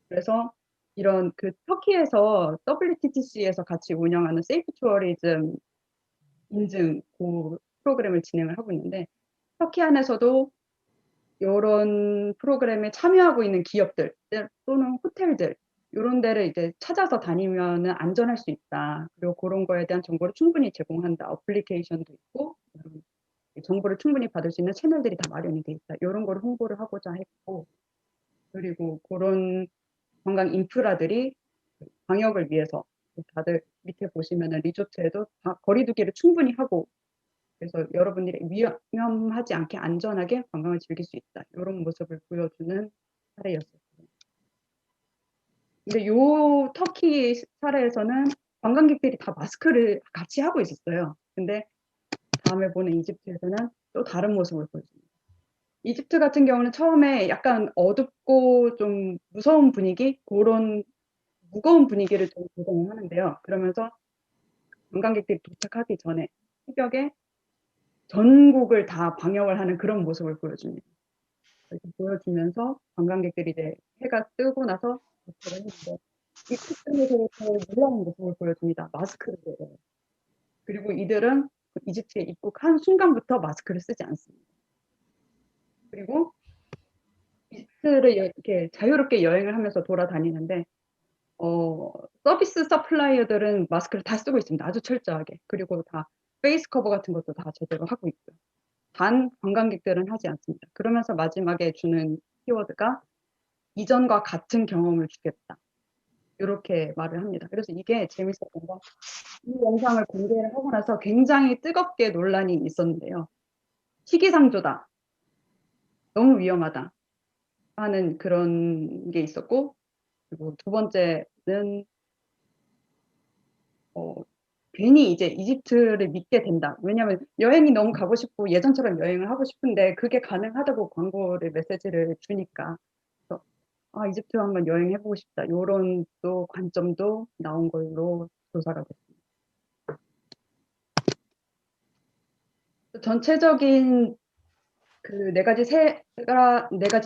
그래서 이런 그 터키에서 WTTC에서 같이 운영하는 세이프 투어리즘 인증 그 프로그램을 진행을 하고 있는데 터키 안에서도 이런 프로그램에 참여하고 있는 기업들 또는 호텔들 이런 데를 이제 찾아서 다니면은 안전할 수 있다. 그리고 그런 거에 대한 정보를 충분히 제공한다. 어플리케이션도 있고 정보를 충분히 받을 수 있는 채널들이 다 마련이 돼 있다. 이런 걸 홍보를 하고자 했고 그리고 그런 관광 인프라들이 방역을 위해서 다들 밑에 보시면은 리조트에도 다 거리두기를 충분히 하고 그래서 여러분들이 위험하지 않게 안전하게 관광을 즐길 수 있다. 이런 모습을 보여주는 사례였어요. 근데 요 터키 사례에서는 관광객들이 다 마스크를 같이 하고 있었어요. 근데 다음에 보는 이집트에서는 또 다른 모습을 보여줍니다. 이집트 같은 경우는 처음에 약간 어둡고 좀 무서운 분위기, 그런 무거운 분위기를 좀 조성을 하는데요. 그러면서 관광객들이 도착하기 전에 새벽에 전국을 다 방역을 하는 그런 모습을 보여줍니다. 이렇게 보여주면서 관광객들이 이제 해가 뜨고 나서 도착을 했는데 입국장에서부터 놀라운 모습을 보여줍니다. 마스크를 벗어요. 그리고 이들은 이집트에 입국한 순간부터 마스크를 쓰지 않습니다. 그리고 이집트를 이렇게 자유롭게 여행을 하면서 돌아다니는데 서비스 서플라이어들은 마스크를 다 쓰고 있습니다. 아주 철저하게. 그리고 다 페이스 커버 같은 것도 다 제대로 하고 있고요. 단 관광객들은 하지 않습니다. 그러면서 마지막에 주는 키워드가 이전과 같은 경험을 주겠다. 이렇게 말을 합니다. 그래서 이게 재밌었던 건 이 영상을 공개를 하고 나서 굉장히 뜨겁게 논란이 있었는데요. 시기상조다. 너무 위험하다. 하는 그런 게 있었고 그리고 두 번째는 괜히 이제 이집트를 믿게 된다. 왜냐하면 여행이 너무 가고 싶고 예전처럼 여행을 하고 싶은데 그게 가능하다고 광고를 메시지를 주니까 그래서 이집트 한번 여행해보고 싶다. 이런 또 관점도 나온 걸로 조사가 됐습니다. 전체적인 그 네 가지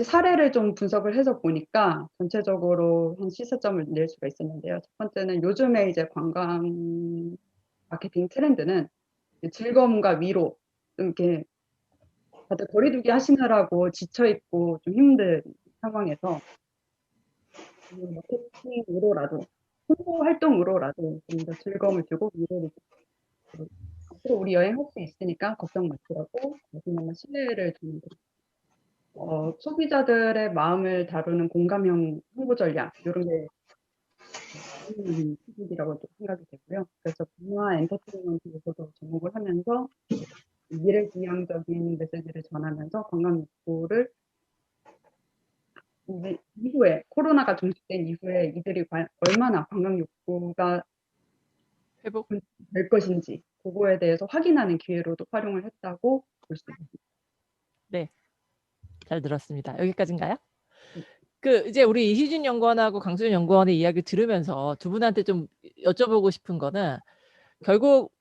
사례를 좀 분석을 해서 보니까 전체적으로 한 시사점을 낼 수가 있었는데요. 첫 번째는 요즘에 이제 관광 마케팅 트렌드는 즐거움과 위로 좀 이렇게 다들 거리두기 하시느라고 지쳐 있고 좀 힘든 상황에서 마케팅으로라도 홍보 활동으로라도 좀 더 즐거움을 주고 위로를 주고 앞으로 우리 여행할 수 있으니까 걱정 마시라고 마지막에 신뢰를 주는 소비자들의 마음을 다루는 공감형 홍보 전략 이런 게 수준이라고 생각이 되고요. 그래서 문화 엔터테인먼트에서도 접목을 하면서 미래지향적인 메시지를 전하면서 관광 욕구를 이후에 코로나가 종식된 이후에 이들이 얼마나 관광 욕구가 회복. 될 것인지 그거에 대해서 확인하는 기회로도 활용을 했다고 볼 수 있습니다. 네, 잘 들었습니다. 여기까지인가요? 그 이제 우리 이희준 연구원하고 강수연 연구원의 이야기를 들으면서 두 분한테 좀 여쭤보고 싶은 거는 결국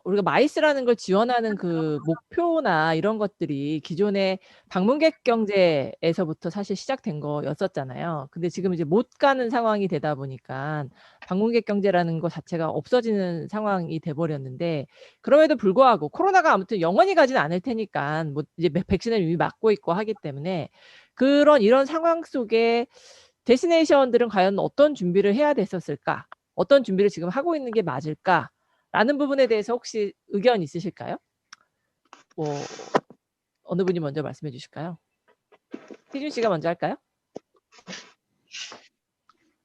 우리가 마이스라는 걸 지원하는 그 목표나 이런 것들이 기존의 방문객 경제에서부터 사실 시작된 거였었잖아요. 근데 지금 이제 못 가는 상황이 되다 보니까 방문객 경제라는 것 자체가 없어지는 상황이 돼버렸는데 그럼에도 불구하고 코로나가 아무튼 영원히 가진 않을 테니까 뭐 이제 백신을 이미 맞고 있고 하기 때문에 이런 상황 속에 데스티네이션들은 과연 어떤 준비를 해야 됐었을까? 어떤 준비를 지금 하고 있는 게 맞을까? 라는 부분에 대해서 혹시 의견 있으실까요? 어느 분이 먼저 말씀해 주실까요? 희준 씨가 먼저 할까요?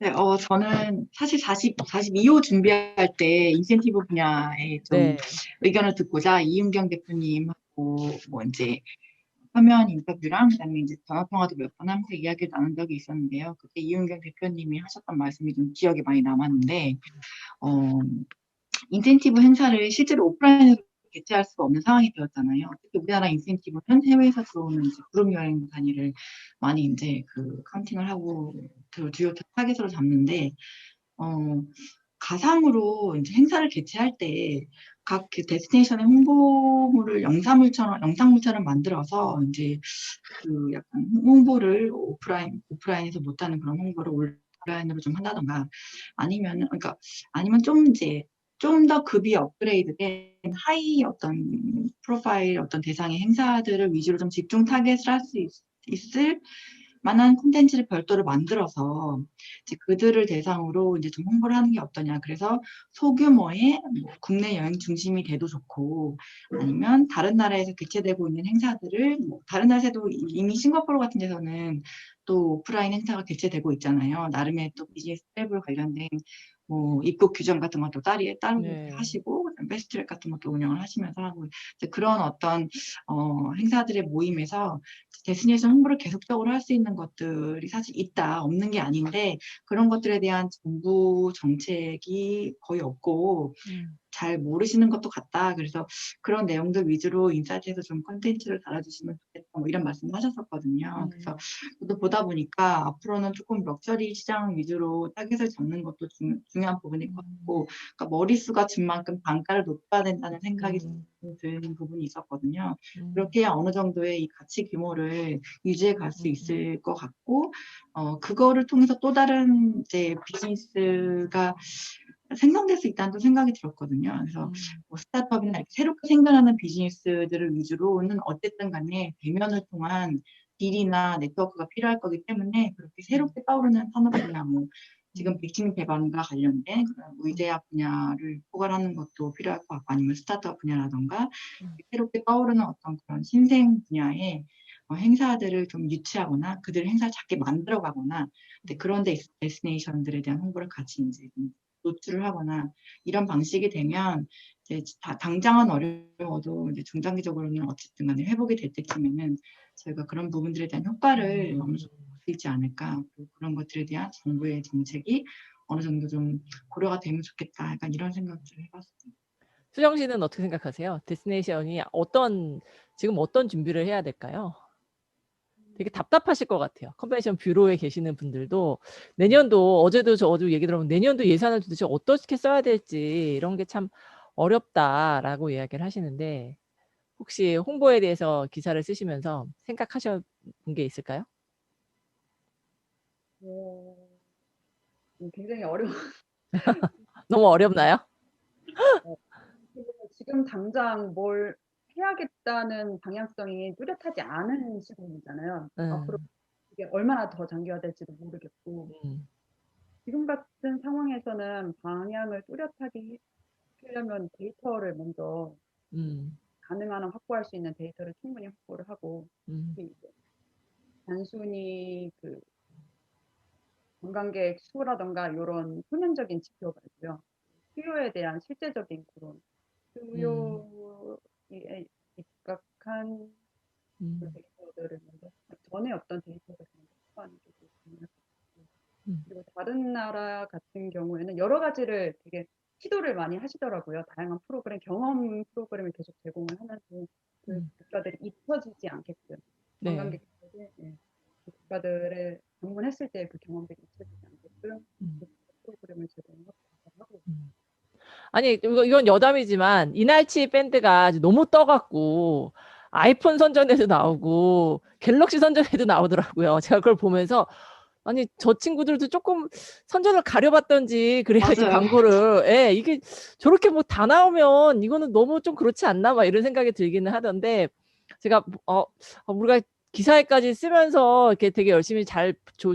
네, 저는 사실 42호 준비할 때 인센티브 분야에 좀 네. 의견을 듣고자 이윤경 대표님하고 뭐 이제 화면 인터뷰랑 그다음에 이제 전화 통화도 몇 번 하면서 이야기를 나눈 적이 있었는데요. 그때 이윤경 대표님이 하셨던 말씀이 좀 기억에 많이 남았는데, 어, 인센티브 행사를 실제로 오프라인으로 개최할 수가 없는 상황이 되었잖아요. 특히 우리나라 인센티브는 해외에서 들어오는 이제 그룹 여행 단위를 많이 이제 그 카운팅을 하고 그 주요 타겟으로 잡는데, 가상으로 이제 행사를 개최할 때 각 그 데스티네이션의 홍보물을 영상물처럼 만들어서 이제 그 약간 홍보를 오프라인에서 못하는 그런 홍보를 온라인으로 좀 한다던가 그러니까 아니면 좀 이제 좀 더 급이 업그레이드된 하이 어떤 프로파일 어떤 대상의 행사들을 위주로 좀 집중 타겟을 할 수 있을 만한 콘텐츠를 별도로 만들어서 이제 그들을 대상으로 이제 좀 홍보를 하는 게 어떠냐. 그래서 소규모의 뭐 국내 여행 중심이 돼도 좋고 아니면 다른 나라에서 개최되고 있는 행사들을 뭐 다른 나라에서도 이미 싱가포르 같은 데서는 또 오프라인 행사가 개최되고 있잖아요. 나름의 또 비즈니스 트래블 관련된 뭐 입국 규정 같은 것도 따로 네. 하시고 패스트트랙 같은 것도 운영을 하시면서 하고 이제 그런 어떤 행사들의 모임에서 데스티네이션 홍보를 계속적으로 할 수 있는 것들이 사실 있다, 없는 게 아닌데 그런 것들에 대한 정부 정책이 거의 없고 잘 모르시는 것도 같다. 그래서 그런 내용들 위주로 인사이트에서 좀 콘텐츠를 달아주시면 좋겠다. 뭐 이런 말씀을 하셨었거든요. 그래서 또 보다 보니까 앞으로는 조금 럭셔리 시장 위주로 타겟을 잡는 것도 중요한 부분일 것 같고, 그러니까 머릿수가 준 만큼 단가를 높여야 된다는 생각이 드는 부분이 있었거든요. 그렇게 해야 어느 정도의 이 가치 규모를 유지해 갈 수 있을 것 같고, 그거를 통해서 또 다른 이제 비즈니스가 생성될 수 있다는 또 생각이 들었거든요. 그래서 뭐 스타트업이나 이렇게 새롭게 생겨나는 비즈니스들을 위주로는 어쨌든 간에 대면을 통한 딜이나 네트워크가 필요할 거기 때문에 그렇게 새롭게 떠오르는 산업 분야, 뭐 지금 백신 개발과 관련된 그런 의제약 분야를 포괄하는 것도 필요할 것 같고 아니면 스타트업 분야라던가 새롭게 떠오르는 어떤 그런 신생 분야의 행사들을 좀 유치하거나 그들 행사를 작게 만들어가거나 그런 데스티네이션들에 대한 홍보를 같이 이제 노출을 하거나 이런 방식이 되면 이제 당장은 어려워도 이제 중장기적으로는 어쨌든 간에 회복이 될 때쯤에는 저희가 그런 부분들에 대한 효과를 어느 정도 볼 수 있지 않을까. 그런 것들에 대한 정부의 정책이 어느 정도 좀 고려가 되면 좋겠다. 약간 이런 생각들을 해봤습니다. 수정 씨는 어떻게 생각하세요? 데스티네이션이 지금 어떤 준비를 해야 될까요? 되게 답답하실 것 같아요. 컨벤션 뷰로에 계시는 분들도 내년도 어제도 얘기 들어보면 내년도 예산을 도대체 어떻게 써야 될지 이런 게 참 어렵다라고 이야기를 하시는데 혹시 홍보에 대해서 기사를 쓰시면서 생각하셨던 게 있을까요? 굉장히 어려운. 너무 어렵나요? 지금 당장 뭘 해야겠다는 방향성이 뚜렷하지 않은 시국이잖아요. 앞으로 이게 얼마나 더 장기화될지도 모르겠고 지금 같은 상황에서는 방향을 뚜렷하게 하려면 데이터를 먼저 가능한 한 확보할 수 있는 데이터를 충분히 확보를 하고 이제 단순히 그 관광객 수라던가 이런 표면적인 지표가 있고요. 수요에 대한 실제적인 그런 수요에 입각한 데이터들을 먼저 전에 어떤 데이터를 확보하는 게 중요할 것 같고 그리고 다른 나라 같은 경우에는 여러 가지를 되게 시도를 많이 하시더라고요. 다양한 프로그램, 경험 프로그램을 계속 제공을 하면서 그 국가들이 잊혀지지 않게끔 관광객들이 그 국가들을 방문했을 때 그 경험들이 잊혀지지 않게끔 프로그램을 제공하고 아니 이건 여담이지만 이날치 밴드가 아주 너무 떠갖고 아이폰 선전에도 나오고 갤럭시 선전에도 나오더라고요. 제가 그걸 보면서 아니 저 친구들도 조금 선전을 가려봤던지 그래야지 맞아요. 광고를 이게 저렇게 뭐 다 나오면 이거는 너무 좀 그렇지 않나 막 이런 생각이 들기는 하던데 제가 우리가 기사에까지 쓰면서 이렇게 되게 열심히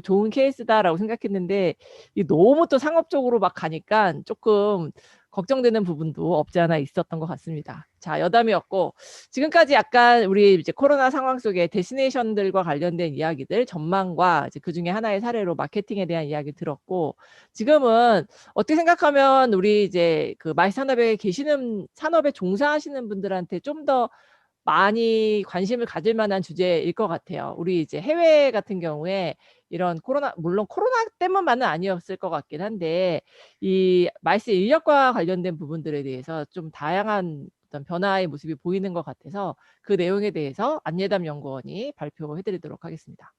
좋은 케이스다라고 생각했는데 이게 너무 또 상업적으로 막 가니까 조금 걱정되는 부분도 없지 않아 있었던 것 같습니다. 자, 여담이었고 지금까지 약간 우리 이제 코로나 상황 속에 데스티네이션들과 관련된 이야기들 전망과 이제 그 중에 하나의 사례로 마케팅에 대한 이야기 들었고 지금은 어떻게 생각하면 우리 이제 그 마이 산업에 계시는 산업에 종사하시는 분들한테 좀 더 많이 관심을 가질 만한 주제일 것 같아요. 우리 이제 해외 같은 경우에 이런 코로나, 물론 코로나 때문만은 아니었을 것 같긴 한데, 이 마이스 인력과 관련된 부분들에 대해서 좀 다양한 어떤 변화의 모습이 보이는 것 같아서 그 내용에 대해서 안예담 연구원이 발표해 드리도록 하겠습니다.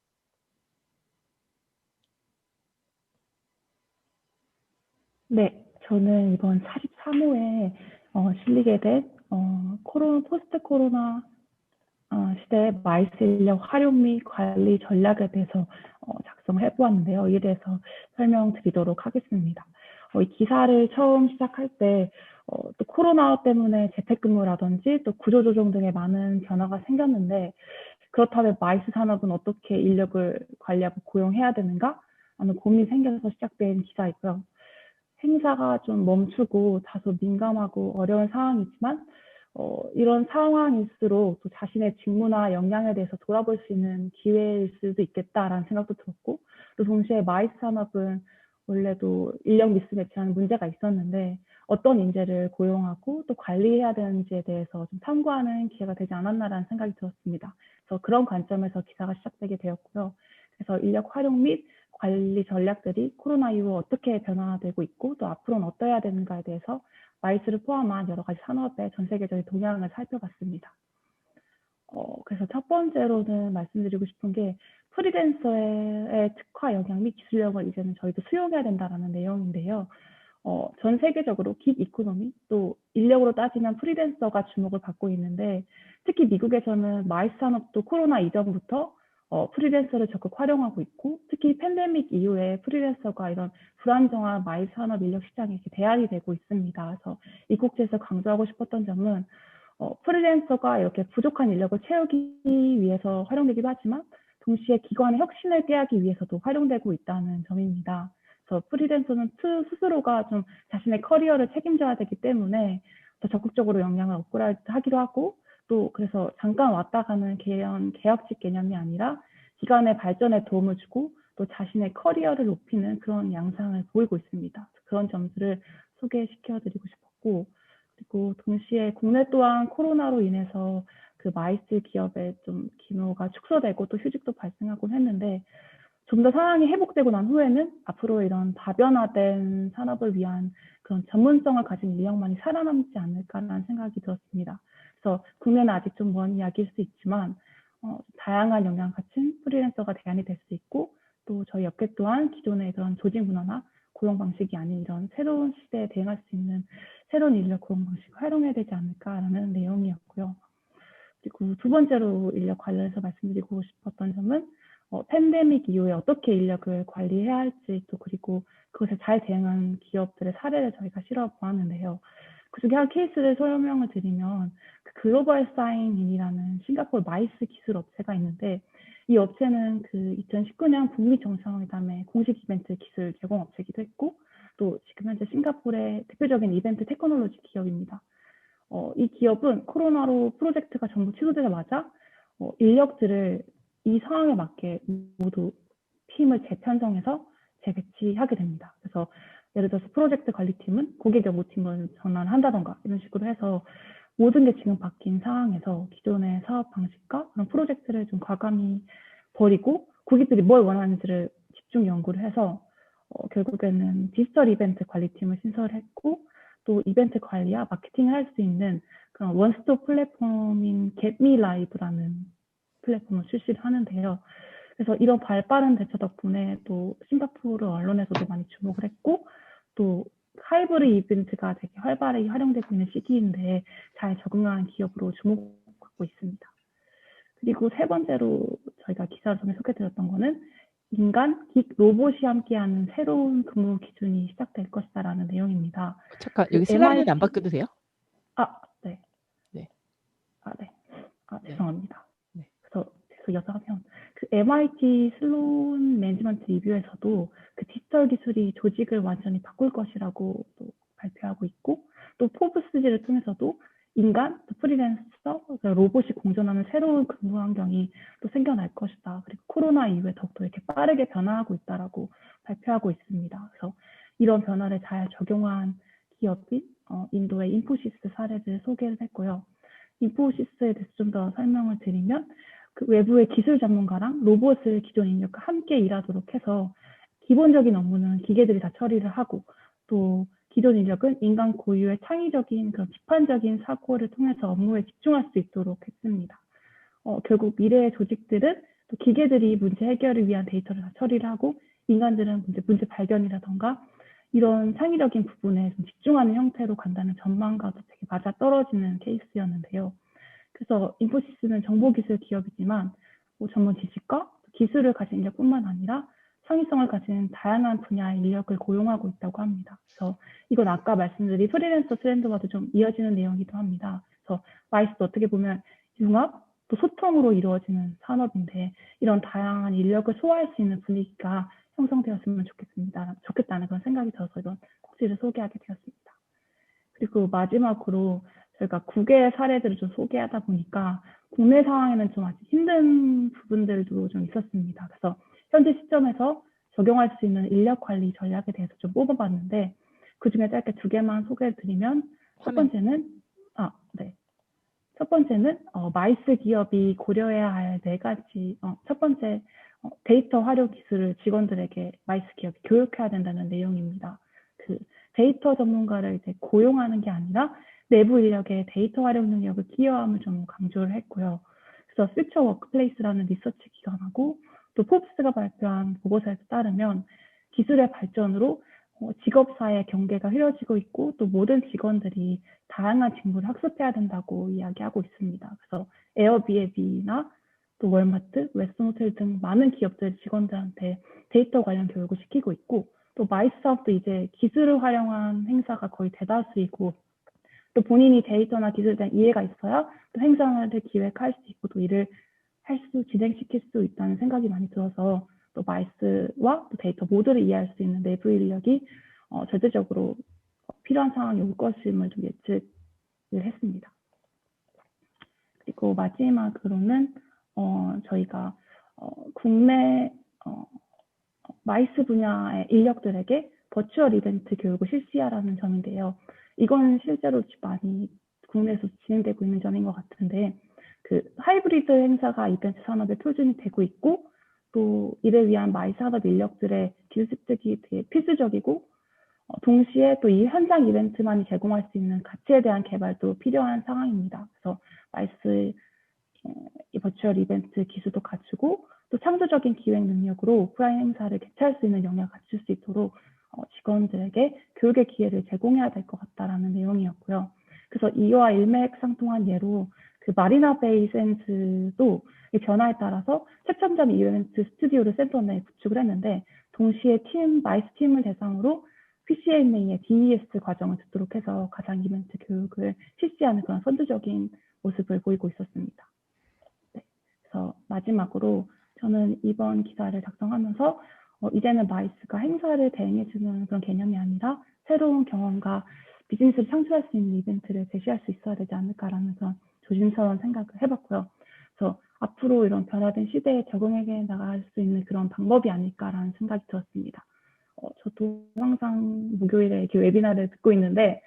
네, 저는 이번 43호에 실리게 된 포스트 코로나 시대의 마이스 인력 활용 및 관리 전략에 대해서 작성을 해보았는데요. 이에 대해서 설명드리도록 하겠습니다. 이 기사를 처음 시작할 때 또 코로나 때문에 재택근무라든지 또 구조조정 등의 많은 변화가 생겼는데 그렇다면 마이스 산업은 어떻게 인력을 관리하고 고용해야 되는가 하는 고민이 생겨서 시작된 기사이고요. 행사가 좀 멈추고 다소 민감하고 어려운 상황이지만 이런 상황일수록 또 자신의 직무나 역량에 대해서 돌아볼 수 있는 기회일 수도 있겠다라는 생각도 들었고 또 동시에 마이스 산업은 원래도 인력 미스매치라는 문제가 있었는데 어떤 인재를 고용하고 또 관리해야 되는지에 대해서 좀 탐구하는 기회가 되지 않았나라는 생각이 들었습니다. 그래서 그런 관점에서 기사가 시작되게 되었고요. 그래서 인력 활용 및 관리 전략들이 코로나 이후 어떻게 변화되고 있고 또 앞으로는 어떠해야 되는가에 대해서 마이스를 포함한 여러 가지 산업의 전 세계적인 동향을 살펴봤습니다. 그래서 첫 번째로는 말씀드리고 싶은 게 프리랜서의 특화 역량 및 기술력을 이제는 저희도 수용해야 된다는 내용인데요. 전 세계적으로 긱 이코노미 또 인력으로 따지면 프리랜서가 주목을 받고 있는데 특히 미국에서는 마이스 산업도 코로나 이전부터 프리랜서를 적극 활용하고 있고 특히 팬데믹 이후에 프리랜서가 이런 불안정한 마이스 산업 인력 시장에 이렇게 대안이 되고 있습니다. 그래서 이 곡지에서 강조하고 싶었던 점은 프리랜서가 이렇게 부족한 인력을 채우기 위해서 활용되기도 하지만 동시에 기관의 혁신을 꾀하기 위해서도 활용되고 있다는 점입니다. 그래서 프리랜서는 스스로가 좀 자신의 커리어를 책임져야 되기 때문에 더 적극적으로 역량을 업그레이드하기도 하고 또 그래서 잠깐 왔다 가는 계약직 개념이 아니라 기관의 발전에 도움을 주고 또 자신의 커리어를 높이는 그런 양상을 보이고 있습니다. 그런 점들을 소개시켜드리고 싶었고 그리고 동시에 국내 또한 코로나로 인해서 그 마이스 기업의 좀 규모가 축소되고 또 휴직도 발생하곤 했는데 좀 더 상황이 회복되고 난 후에는 앞으로 이런 다변화된 산업을 위한 그런 전문성을 가진 인력만이 살아남지 않을까라는 생각이 들었습니다. 그래서 국내는 아직 좀 먼 이야기일 수 있지만 다양한 역량 갖춘 프리랜서가 대안이 될 수 있고 또 저희 업계 또한 기존의 그런 조직 문화나 고용 방식이 아닌 이런 새로운 시대에 대응할 수 있는 새로운 인력 고용 방식을 활용해야 되지 않을까라는 내용이었고요. 그리고 두 번째로 인력 관련해서 말씀드리고 싶었던 점은 팬데믹 이후에 어떻게 인력을 관리해야 할지 또 그리고 그것에 잘 대응한 기업들의 사례를 저희가 실어 보았는데요. 그중에 한 케이스를 설명을 드리면 그 글로벌 사인인이라는 싱가포르 마이스 기술 업체가 있는데 이 업체는 그 2019년 북미 정상회담의 공식 이벤트 기술 제공 업체이기도 했고 또 지금 현재 싱가포르의 대표적인 이벤트 테크놀로지 기업입니다. 이 기업은 코로나로 프로젝트가 전부 취소되자마자 인력들을 이 상황에 맞게 모두 팀을 재편성해서 재배치하게 됩니다. 그래서 예를 들어서 프로젝트 관리팀은 고객 여부팀을 전환한다던가 이런 식으로 해서 모든 게 지금 바뀐 상황에서 기존의 사업 방식과 그런 프로젝트를 좀 과감히 버리고 고객들이 뭘 원하는지를 집중 연구를 해서 결국에는 디지털 이벤트 관리팀을 신설했고 또 이벤트 관리와 마케팅을 할 수 있는 그런 원스톱 플랫폼인 getMeLive라는 플랫폼을 출시를 하는데요. 그래서 이런 발빠른 대처 덕분에 또 싱가포르 언론에서도 많이 주목을 했고 또 하이브리드 이벤트가 되게 활발하게 활용되고 있는 시기인데 잘 적응한 기업으로 주목받고 있습니다. 그리고 세 번째로 저희가 기사를 통해 소개드렸던 거는 인간, 긱, 로봇이 함께하는 새로운 근무 기준이 시작될 것이다라는 내용입니다. 잠깐 그 여기 슬라이드 안 바꿔도 돼요? 네. 네. 네. 네. 죄송합니다. 네. 그래서 이어서 하면 그 MIT 슬론 매니지먼트 리뷰에서도 그 디지털 기술이 조직을 완전히 바꿀 것이라고 또 발표하고 있고, 또 포브스지를 통해서도 인간, 또 프리랜서, 그러니까 로봇이 공존하는 새로운 근무 환경이 또 생겨날 것이다. 그리고 코로나 이후에 더욱더 이렇게 빠르게 변화하고 있다라고 발표하고 있습니다. 그래서 이런 변화를 잘 적용한 기업인 인도의 인포시스 사례를 소개를 했고요. 인포시스에 대해서 좀 더 설명을 드리면, 그 외부의 기술 전문가랑 로봇을 기존 인력과 함께 일하도록 해서 기본적인 업무는 기계들이 다 처리를 하고, 또 기존 인력은 인간 고유의 창의적인 그런 비판적인 사고를 통해서 업무에 집중할 수 있도록 했습니다. 결국 미래의 조직들은 또 기계들이 문제 해결을 위한 데이터를 다 처리를 하고, 인간들은 문제 발견이라던가 이런 창의적인 부분에 좀 집중하는 형태로 간다는 전망과도 되게 맞아떨어지는 케이스였는데요. 그래서 인포시스는 정보기술 기업이지만 전문 지식과 기술을 가진 인력뿐만 아니라 창의성을 가진 다양한 분야의 인력을 고용하고 있다고 합니다. 그래서 이건 아까 말씀드린 프리랜서 트렌드와도 좀 이어지는 내용이기도 합니다. 그래서 마이스도 어떻게 보면 융합, 또 소통으로 이루어지는 산업인데, 이런 다양한 인력을 소화할 수 있는 분위기가 형성되었으면 좋겠다는 그런 생각이 들어서 이런 꼭지를 소개하게 되었습니다. 그리고 마지막으로 저희가 9개의 사례들을 좀 소개하다 보니까 국내 상황에는 좀 아직 힘든 부분들도 좀 있었습니다. 그래서 현재 시점에서 적용할 수 있는 인력 관리 전략에 대해서 좀 뽑아봤는데, 그중에 짧게 2개만 소개를 드리면, 첫 번째는 마이스 기업이 고려해야 할 4가지, 첫 번째, 데이터 활용 기술을 직원들에게 마이스 기업이 교육해야 된다는 내용입니다. 그 데이터 전문가를 이제 고용하는 게 아니라 내부 인력의 데이터 활용 능력을 키워함을 좀 강조를 했고요. 그래서 퓨처 워크플레이스라는 리서치 기관하고 또 포브스가 발표한 보고서에 따르면 기술의 발전으로 직업사의 경계가 흐려지고 있고, 또 모든 직원들이 다양한 직무를 학습해야 된다고 이야기하고 있습니다. 그래서 에어비앤비나 또 월마트, 웨스턴호텔 등 많은 기업들 직원들한테 데이터 관련 교육을 시키고 있고, 또 마이스 사업도 이제 기술을 활용한 행사가 거의 대다수이고, 또 본인이 데이터나 기술에 대한 이해가 있어야 또 행사를 기획할 수 있고, 또 일을 진행시킬 수 있다는 생각이 많이 들어서, 또 마이스와 또 데이터 모두를 이해할 수 있는 내부 인력이 절대적으로 필요한 상황이 올 것임을 좀 예측을 했습니다. 그리고 마지막으로는 저희가 국내 마이스 분야의 인력들에게 버추얼 이벤트 교육을 실시하라는 점인데요. 이건 실제로 많이 국내에서 진행되고 있는 점인 것 같은데, 그 하이브리드 행사가 이벤트 산업에 표준이 되고 있고, 또 이를 위한 마이스 산업 인력들의 기술 습득이 되게 필수적이고, 동시에 또 이 현장 이벤트만이 제공할 수 있는 가치에 대한 개발도 필요한 상황입니다. 그래서 마이스 이 버추얼 이벤트 기술도 갖추고, 또 창조적인 기획 능력으로 오프라인 행사를 개최할 수 있는 역량을 갖출 수 있도록 직원들에게 교육의 기회를 제공해야 될 것 같다라는 내용이었고요. 그래서 이와 일맥상통한 예로 그 마리나 베이 샌즈도 이 변화에 따라서 최첨단 이벤트 스튜디오를 센터 내에 구축을 했는데, 동시에 마이스 팀을 대상으로 PCMA의 DES 과정을 듣도록 해서 가상 이벤트 교육을 실시하는 그런 선두적인 모습을 보이고 있었습니다. 네, 그래서 마지막으로 저는 이번 기사를 작성하면서 이제는 마이스가 행사를 대행해주는 그런 개념이 아니라 새로운 경험과 비즈니스를 창출할 수 있는 이벤트를 제시할 수 있어야 되지 않을까라는 그런 조심스러운 생각을 해봤고요. 그래서 앞으로 이런 변화된 시대에 적응해 나갈 수 있는 그런 방법이 아닐까라는 생각이 들었습니다. 저도 항상 목요일에 이렇게 웨비나를 듣고 있는데,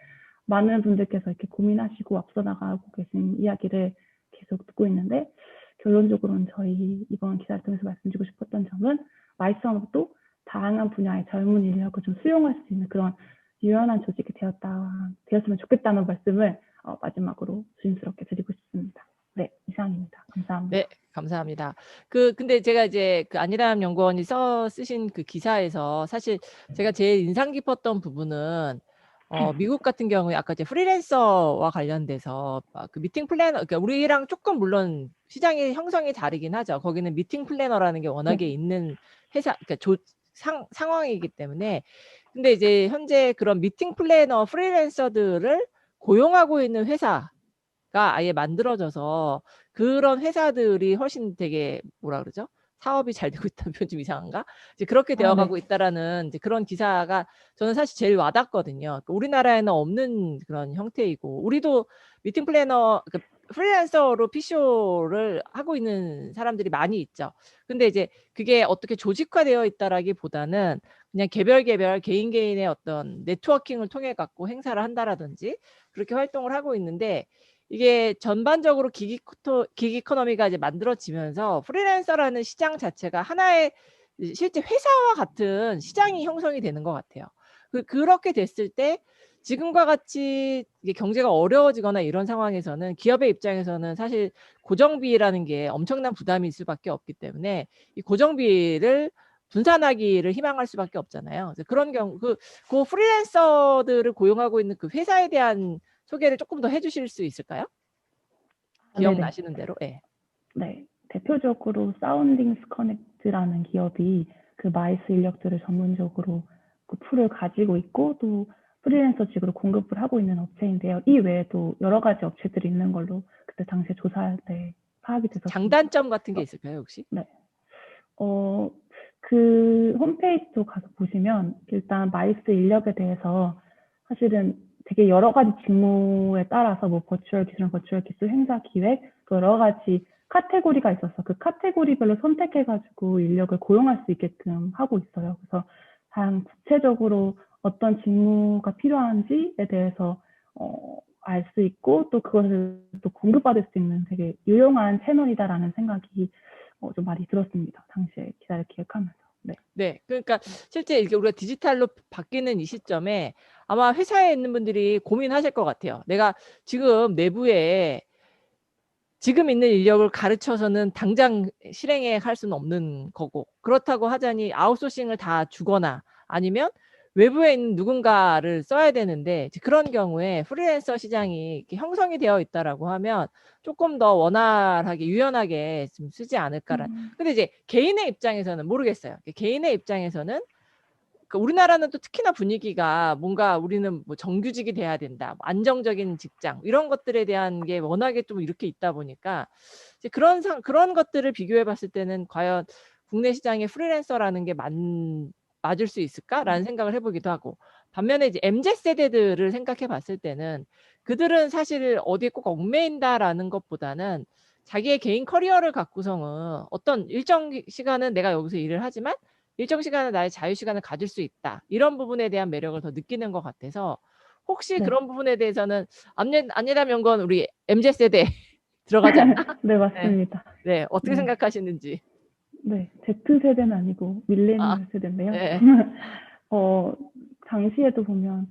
많은 분들께서 이렇게 고민하시고 앞서 나가고 계신 이야기를 계속 듣고 있는데, 결론적으로는 저희 이번 기사를 통해서 말씀드리고 싶었던 점은, 마이스 산업도 다양한 분야의 젊은 인력을 좀 수용할 수 있는 그런 유연한 조직이 되었으면 좋겠다는 말씀을 마지막으로 조심스럽게 드리고 싶습니다. 네, 이상입니다. 감사합니다. 네, 감사합니다. 근데 제가 이제 그 안일함 연구원이 쓰신 그 기사에서 사실 제가 제일 인상 깊었던 부분은 미국 같은 경우에 아까 이제 프리랜서와 관련돼서 그 미팅 플래너, 그러니까 우리랑 조금 물론 시장의 형성이 다르긴 하죠. 거기는 미팅 플래너라는 게 워낙에 있는 회사, 그러니까 상황이기 때문에. 근데 이제 현재 그런 미팅 플래너 프리랜서들을 고용하고 있는 회사가 아예 만들어져서, 그런 회사들이 훨씬 되게 뭐라 그러죠? 사업이 잘 되고 있다는 표현 좀 이상한가? 이제 그렇게 아, 네. 되어가고 있다라는 이제 그런 기사가 저는 사실 제일 와닿거든요. 그러니까 우리나라에는 없는 그런 형태이고 우리도 미팅 플래너 그 프리랜서로 PCO를 하고 있는 사람들이 많이 있죠. 근데 이제 그게 어떻게 조직화되어 있다라기보다는 그냥 개별 개인의 어떤 네트워킹을 통해 갖고 행사를 한다라든지 그렇게 활동을 하고 있는데 이게 전반적으로 기기 이코노미가 이제 만들어지면서 프리랜서라는 시장 자체가 하나의 실제 회사와 같은 시장이 형성이 되는 것 같아요. 그렇게 됐을 때 지금과 같이 이게 경제가 어려워지거나 이런 상황에서는 기업의 입장에서는 사실 고정비라는 게 엄청난 부담이 있을 수밖에 없기 때문에 이 고정비를 분산하기를 희망할 수밖에 없잖아요. 그래서 그런 경우 그 프리랜서들을 고용하고 있는 그 회사에 대한 소개를 조금 더 해주실 수 있을까요? 네네. 기억나시는 대로. 네. 네. 대표적으로 사운딩스 커넥트라는 기업이 그 마이스 인력들을 전문적으로 그 풀을 가지고 있고 또 프리랜서직으로 공급을 하고 있는 업체인데요. 이 외에도 여러 가지 업체들이 있는 걸로 그때 당시에 조사할 때 파악이 됐었습니다. 장단점 같은 게 있을까요, 혹시? 네. 그 홈페이지도 가서 보시면 일단 마이스 인력에 대해서 사실은 되게 여러 가지 직무에 따라서 뭐 버추얼 기술, 행사 기획, 또 여러 가지 카테고리가 있어서 그 카테고리별로 선택해가지고 인력을 고용할 수 있게끔 하고 있어요. 그래서 다양 구체적으로 어떤 직무가 필요한지에 대해서 알 수 있고 또 그것을 또 공급받을 수 있는 되게 유용한 채널이다라는 생각이 좀 많이 들었습니다. 당시에 기사를 기획하면서. 네. 네. 그러니까 실제 이게 우리가 디지털로 바뀌는 이 시점에 아마 회사에 있는 분들이 고민하실 것 같아요. 내가 지금 내부에 지금 있는 인력을 가르쳐서는 당장 실행해 할 수는 없는 거고 그렇다고 하자니 아웃소싱을 다 주거나 아니면 외부에 있는 누군가를 써야 되는데 그런 경우에 프리랜서 시장이 이렇게 형성이 되어 있다라고 하면 조금 더 원활하게 유연하게 좀 쓰지 않을까라는. 근데 이제 개인의 입장에서는 모르겠어요. 개인의 입장에서는 우리나라는 또 특히나 분위기가 뭔가 우리는 뭐 정규직이 돼야 된다, 뭐 안정적인 직장 이런 것들에 대한 게 워낙에 좀 이렇게 있다 보니까 이제 그런 것들을 비교해 봤을 때는 과연 국내 시장에 프리랜서라는 게 맞을 수 있을까라는 생각을 해보기도 하고 반면에 이제 MZ 세대들을 생각해 봤을 때는 그들은 사실 어디에 꼭 얽매인다라는 것보다는 자기의 개인 커리어를 갖고서는 어떤 일정 시간은 내가 여기서 일을 하지만 일정 시간은 나의 자유 시간을 가질 수 있다. 이런 부분에 대한 매력을 더 느끼는 것 같아서 혹시 네. 그런 부분에 대해서는 아니라면 건 우리 MZ 세대 들어가지 않나? 네, 맞습니다. 네, 어떻게 네. 생각하시는지. 네, Z세대는 아니고 밀레니얼 아, 세대인데요. 네. 당시에도 보면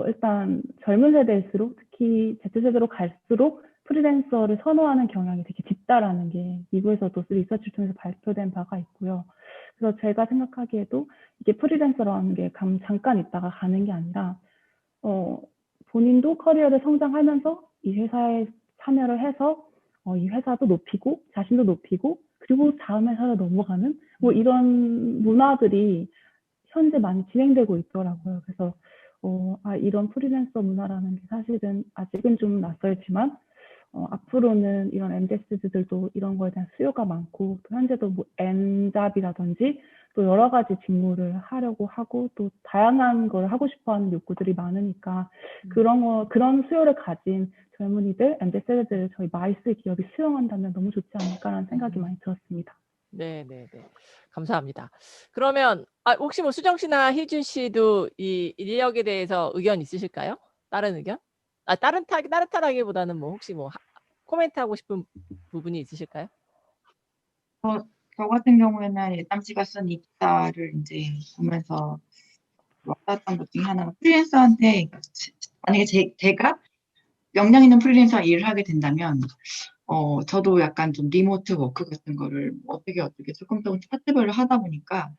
일단 젊은 세대일수록 특히 Z세대로 갈수록 프리랜서를 선호하는 경향이 되게 짙다라는 게 미국에서도 리서치를 통해서 발표된 바가 있고요. 그래서 제가 생각하기에도 이게 프리랜서라는 게 잠깐 있다가 가는 게 아니라 본인도 커리어를 성장하면서 이 회사에 참여를 해서 이 회사도 높이고 자신도 높이고 그리고 다음 회사로 넘어가는 뭐 이런 문화들이 현재 많이 진행되고 있더라고요. 그래서 이런 프리랜서 문화라는 게 사실은 아직은 좀 낯설지만 앞으로는 이런 MZ들도 이런 거에 대한 수요가 많고 또 현재도 뭐 N잡이라든지 또 여러 가지 직무를 하려고 하고 또 다양한 걸 하고 싶어하는 욕구들이 많으니까 그런 수요를 가진 젊은이들, MZ세대들을 저희 마이스 기업이 수용한다면 너무 좋지 않을까라는 생각이 많이 들었습니다. 네. 감사합니다. 그러면 혹시 뭐 수정 씨나 희준 씨도 이 인력에 대해서 의견 있으실까요? 다른 의견? 따뜻하기보다는 뭐 혹시 뭐 코멘트 하고 싶은 부분이 있으실까요? 저 같은 경우에는 예담 씨가 쓴 이 기사를 이제 보면서 와닿았던 것 중에 하나가 프리랜서한테 만약에 제가 역량 있는 프리랜서와 일을 하게 된다면 저도 약간 좀 리모트 워크 같은 거를 어떻게 조금 파트별로 하다 보니까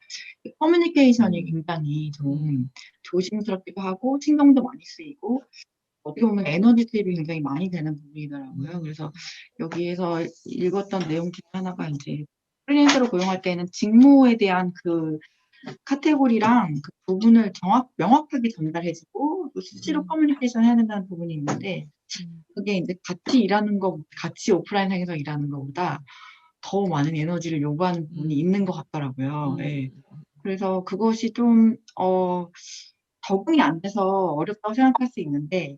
커뮤니케이션이 굉장히 좀 조심스럽기도 하고 신경도 많이 쓰이고 어떻게 보면 에너지 투입이 굉장히 많이 되는 부분이더라고요. 그래서 여기에서 읽었던 내용 중에 하나가 이제 프리랜서로 고용할 때는 직무에 대한 그 카테고리랑 그 부분을 명확하게 전달해주고 또 수시로 커뮤니케이션 해야 된다는 부분이 있는데 그게 이제 같이 오프라인상에서 일하는 것보다 더 많은 에너지를 요구하는 부분이 있는 것 같더라고요. 예. 음. 그래서 그것이 좀 적응이 안 돼서 어렵다고 생각할 수 있는데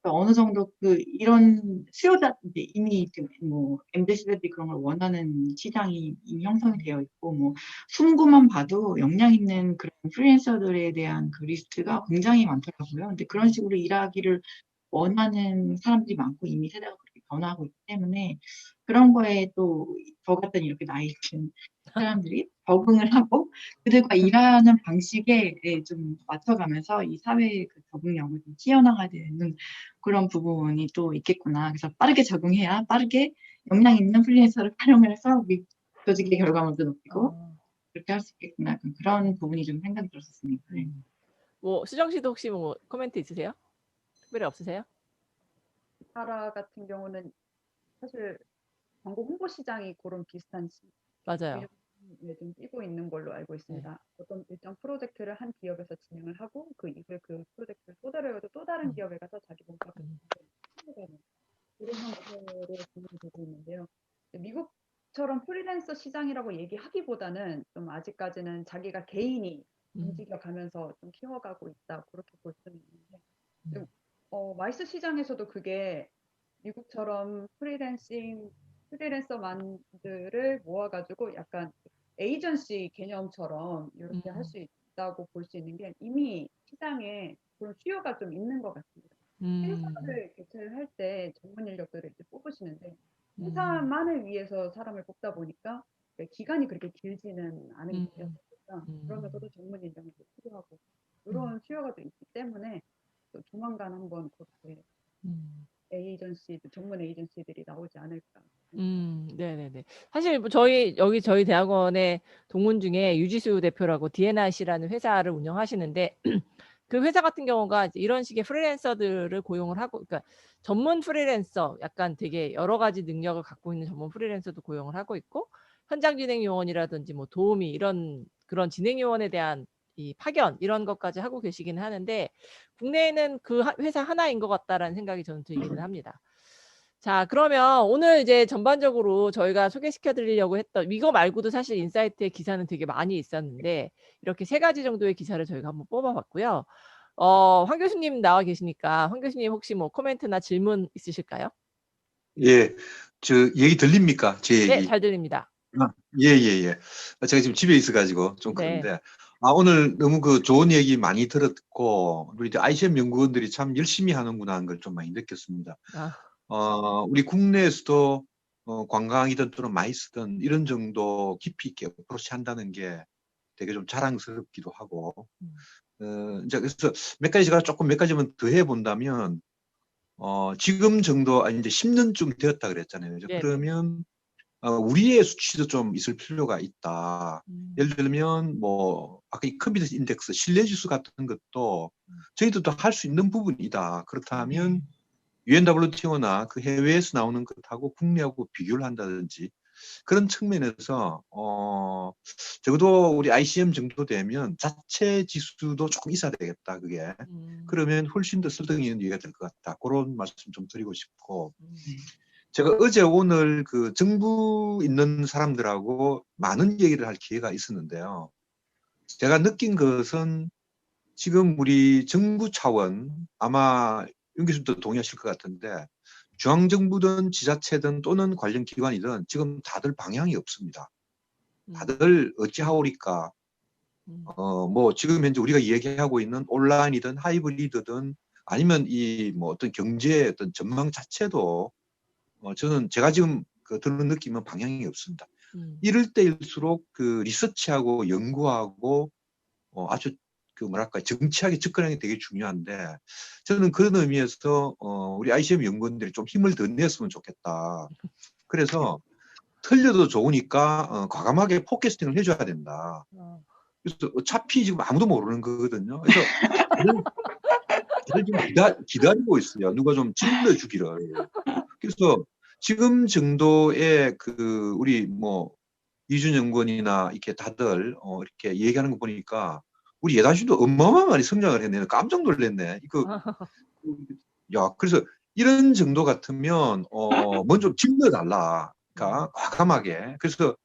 어느 정도 이런 수요자 이제 이미 뭐 MZ 세대들이 그런 걸 원하는 시장이 이미 형성이 되어 있고 뭐 숨고만 봐도 역량 있는 그런 프리랜서들에 대한 그 리스트가 굉장히 많더라고요. 근데 그런 식으로 일하기를 원하는 사람들이 많고 이미 세대가 그렇게 변화하고 있기 때문에 그런 거에 또 저 같은 이렇게 나이 든 사람들이 적응을 하고 그들과 일하는 방식에 좀 맞춰가면서 이 사회의 그 적응력을 좀 키워나가야 되는 그런 부분이 또 있겠구나. 그래서 빠르게 적응해야 빠르게 역량 있는 프리랜서를 활용해서 우리 조직의 결과물도 높이고 그렇게 할 수 있겠구나. 그런 부분이 좀 생각이 들었었습니다. 네. 뭐 수정 씨도 혹시 뭐 코멘트 있으세요? 특별히 없으세요? 사라 같은 경우는 사실 광고 홍보 시장이 그런 비슷한 맞아요. 네, 좀 뛰고 있는 걸로 알고 있습니다. 어떤 일정 프로젝트를 한 기업에서 진행을 하고 그 이후에 그 프로젝트를 또 다르고도 또 다른 기업에 가서 자기 뭔가 이런 형태로 진행되고 있는데요. 미국처럼 프리랜서 시장이라고 얘기하기보다는 좀 아직까지는 자기가 개인이 움직여가면서 좀 키워가고 있다 그렇게 볼 수는 있는데 마이스 시장에서도 그게 미국처럼 프리랜서만들을 모아가지고 약간 에이전시 개념처럼 이렇게 할 수 있다고 볼 수 있는 게 이미 시장에 그런需要가 좀 있는 것 같습니다. 행사를 개최를 할 때 전문 인력들을 이제 뽑으시는데 행사만을 위해서 사람을 뽑다 보니까 기간이 그렇게 길지는 않은 거였으니까 그러면서도 전문 인력이 필요하고 이런 수요가 또 있기 때문에 또 조만간 한번 그렇게 전문 에이전시들이 나오지 않을까. 네네네. 사실 뭐 저희 대학원의 동문 중에 유지수 대표라고 DNIC라는 회사를 운영하시는데 그 회사 같은 경우가 이제 이런 식의 프리랜서들을 고용을 하고, 그러니까 전문 프리랜서, 약간 되게 여러 가지 능력을 갖고 있는 전문 프리랜서도 고용을 하고 있고, 현장 진행 요원이라든지 뭐 도우미 이런 그런 진행 요원에 대한 이 파견 이런 것까지 하고 계시기는 하는데 국내에는 그 회사 하나인 것 같다라는 생각이 저는 들기는 합니다. 자, 그러면 오늘 이제 전반적으로 저희가 소개시켜 드리려고 했던 이거 말고도 사실 인사이트의 기사는 되게 많이 있었는데 이렇게 3가지 정도의 기사를 저희가 한번 뽑아봤고요. 황 교수님 나와 계시니까 황 교수님 혹시 뭐 코멘트나 질문 있으실까요? 예, 얘기 들립니까? 제 네, 얘기. 잘 들립니다. 예. 제가 지금 집에 있어가지고 좀 네. 그런데, 오늘 너무 좋은 얘기 많이 들었고, 우리 ICM 연구원들이 참 열심히 하는구나 하는 걸 좀 많이 느꼈습니다. 우리 국내에서도 관광이든 또는 마이스든 이런 정도 깊이 있게 어프로치 한다는 게 되게 좀 자랑스럽기도 하고, 이제 그래서 몇 가지만 더 해본다면, 지금 정도, 이제 10년쯤 되었다 그랬잖아요. 네네. 그러면, 우리의 수치도 좀 있을 필요가 있다. 예를 들면, 아까 이 컴퓨터 인덱스, 신뢰지수 같은 것도 저희들도 할 수 있는 부분이다. 그렇다면, UNWTO나 그 해외에서 나오는 것하고 국내하고 비교를 한다든지, 그런 측면에서, 적어도 우리 ICM 정도 되면 자체 지수도 조금 있어야 되겠다, 그게. 그러면 훨씬 더 설득이 있는 얘기가 될 것 같다. 그런 말씀 좀 드리고 싶고. 제가 어제 오늘 그 정부 있는 사람들하고 많은 얘기를 할 기회가 있었는데요. 제가 느낀 것은 지금 우리 정부 차원, 아마 윤 교수님도 동의하실 것 같은데, 중앙정부든 지자체든 또는 관련 기관이든 지금 다들 방향이 없습니다. 다들 어찌하오리까? 지금 현재 우리가 얘기하고 있는 온라인이든 하이브리드든 아니면 어떤 경제의 어떤 전망 자체도 제가 지금 드는 느낌은 방향이 없습니다. 이럴 때일수록 그 리서치하고 연구하고 아주 정치하게 접근하는 게 되게 중요한데, 저는 그런 의미에서 우리 ICM 연구원들이 좀 힘을 더 냈으면 좋겠다. 그래서 틀려도 좋으니까 과감하게 포캐스팅을 해줘야 된다. 그래서 어차피 지금 아무도 모르는 거거든요. 그래서 다들 좀 기다리고 있어요. 누가 좀 질러주기를. 그래서 지금 정도의 우리 이준 연구원이나 이렇게 다들 이렇게 얘기하는 거 보니까 우리 예단실도 어마어마하게 성장을 했네. 깜짝 놀랐네. 그래서 이런 정도 같으면 먼저 질러달라. 과감하게. 그래서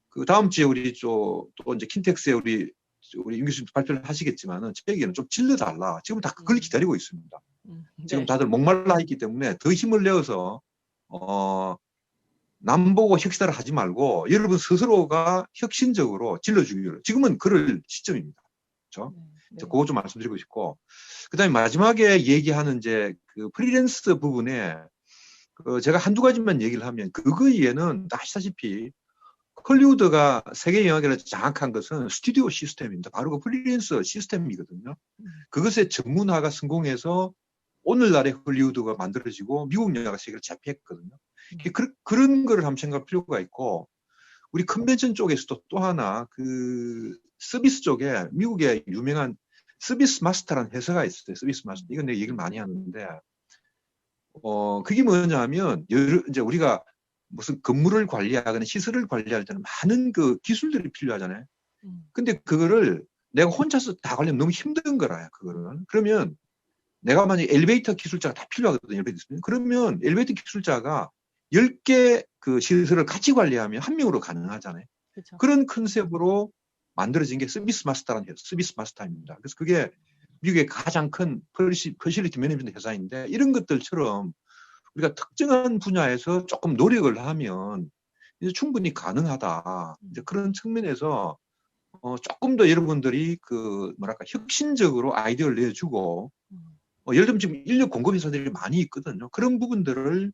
그 다음 주에 우리 또 이제 킨텍스에 우리 윤 교수님 발표를 하시겠지만은 저에게는 좀 질러달라. 지금 다 그걸 기다리고 있습니다. 지금 네. 다들 목말라 있기 때문에 더 힘을 내어서 남 보고 혁신을 하지 말고 여러분 스스로가 혁신적으로 질러주기로 지금은 그럴 시점입니다. 그렇죠? 네. 그거 좀 말씀드리고 싶고 그다음에 마지막에 얘기하는 이제 그 프리랜서 부분에 제가 한두 가지만 얘기를 하면 그거에는 아시다시피 헐리우드가 세계 영화계를 장악한 것은 스튜디오 시스템입니다. 바로 그 프리랜서 시스템이거든요. 그것에 전문화가 성공해서 오늘날의 헐리우드가 만들어지고 미국 영화가 세계를 제패했거든요. 그런 거를 한번 생각할 필요가 있고 우리 컨벤션 쪽에서도 또 하나 그 서비스 쪽에 미국의 유명한 서비스 마스터라는 회사가 있어요. 서비스 마스터. 이건 내가 얘기를 많이 하는데 그게 뭐냐면 이제 우리가 무슨 건물을 관리하거나 시설을 관리할 때는 많은 그 기술들이 필요하잖아요. 근데 그거를 내가 혼자서 다 관리하면 너무 힘든 거라요. 그거는. 그러면 내가 만약에 엘리베이터 기술자가 다 필요하거든요. 엘리베이터 기술자. 그러면 엘리베이터 기술자가 10개 그 시설을 같이 관리하면 한 명으로 가능하잖아요. 그렇죠. 그런 컨셉으로 만들어진 게 서비스 마스터라는 회사, 서비스 마스터입니다. 그래서 그게 미국의 가장 큰 퍼실리티 매니지먼트 회사인데 이런 것들처럼 우리가 특정한 분야에서 조금 노력을 하면 이제 충분히 가능하다. 이제 그런 측면에서 조금 더 여러분들이 그 뭐랄까 혁신적으로 아이디어를 내주고 예를 들면 지금 인력 공급 회사들이 많이 있거든요. 그런 부분들을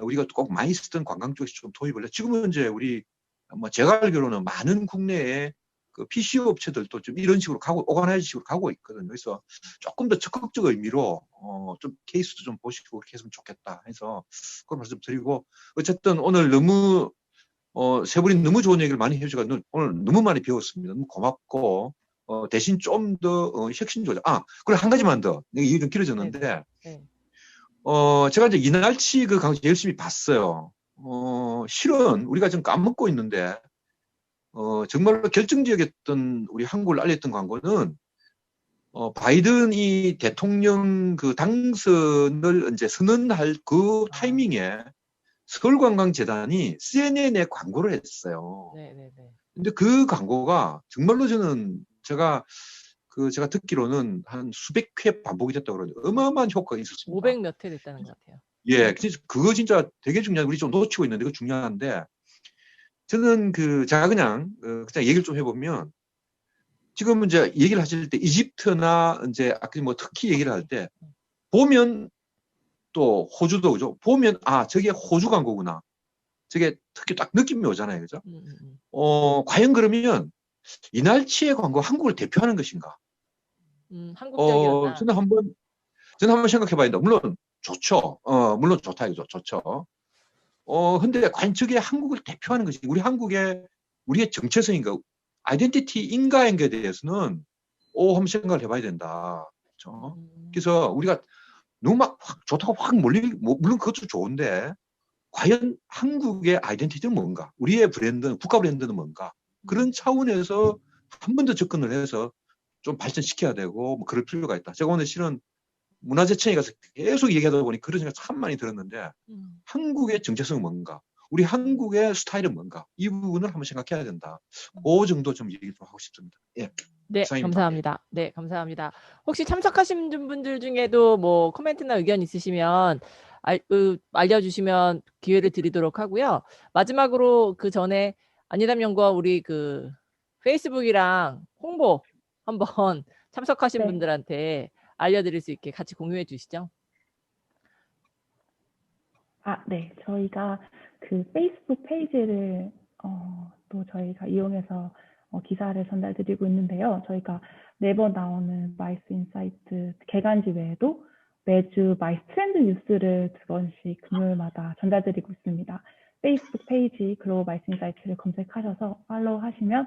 우리가 꼭 많이 쓰던 관광 쪽에서 좀 도입을 해. 지금은 이제 우리 제가 알기로는 많은 국내에 그 PC 업체들도 좀 이런 식으로 오가나이즈식으로 가고 있거든요. 그래서 조금 더 적극적 의미로 좀 케이스도 좀 보시고 그렇게 했으면 좋겠다 해서 그런 말씀 드리고 어쨌든 오늘 너무 세 분이 너무 좋은 얘기를 많이 해주셔서 오늘 너무 많이 배웠습니다. 너무 고맙고 대신 좀 더 혁신적으로 그리고 한 가지만 더 얘기 좀 길어졌는데 네. 제가 이제 이날치 그 강의 열심히 봤어요. 실은 우리가 지금 까먹고 있는데 정말로 결정적이었던 우리 한국을 알렸던 광고는 바이든이 대통령 그 당선을 이제 선언할 그 타이밍에 서울관광재단이 CNN에 광고를 했어요. 네. 근데 그 광고가 정말로 제가 듣기로는 한 수백 회 반복이 됐다고 그러죠. 어마어마한 효과가 있었습니다. 500 몇 회 됐다는 것 같아요. 예, 그거 진짜 되게 중요한, 우리 좀 놓치고 있는데, 그거 중요한데, 저는 제가 그냥 얘기를 좀 해보면, 지금 이제 얘기를 하실 때, 이집트나 이제 아까 뭐 터키 얘기를 할 때, 보면 또 호주도 그죠? 보면, 저게 호주 광고구나. 저게 특히 딱 느낌이 오잖아요. 그죠? 과연 그러면 이날치의 광고 한국을 대표하는 것인가? 한국적이었다. 저는 한번 생각해 봐야 된다. 물론 좋죠. 물론 좋다 이거죠. 좋죠. 근데 과연 저게 한국을 대표하는 것이 우리의 정체성인가, 아이덴티티인가에 대해서는 한번 생각을 해봐야 된다. 그렇죠? 그래서 우리가 너무 막 좋다고 확 물론 그것도 좋은데 과연 한국의 아이덴티티는 뭔가, 우리의 브랜드는, 국가 브랜드는 뭔가, 그런 차원에서 한 번 더 접근을 해서 좀 발전시켜야 되고 그럴 필요가 있다. 제가 오늘 실은 문화재청에 가서 계속 얘기하다 보니 그런 생각 참 많이 들었는데 한국의 정체성은 뭔가, 우리 한국의 스타일은 뭔가, 이 부분을 한번 생각해야 된다. 그 정도 좀 얘기 좀 하고 싶습니다. 예. 네, 이상입니다. 감사합니다. 네, 감사합니다. 혹시 참석하신 분들 중에도 뭐 코멘트나 의견 있으시면 알려주시면 기회를 드리도록 하고요. 마지막으로 그 전에 안예담 연구원 우리 그 페이스북이랑 홍보 한번 참석하신 네. 분들한테 알려드릴 수 있게 같이 공유해 주시죠. 네. 저희가 그 페이스북 페이지를 또 저희가 이용해서 기사를 전달드리고 있는데요. 저희가 매번 나오는 마이스 인사이트 개간지 외에도 매주 마이스 트렌드 뉴스를 2번씩 금요일마다 전달드리고 있습니다. 페이스북 페이지 글로벌 마이스 인사이트를 검색하셔서 팔로우 하시면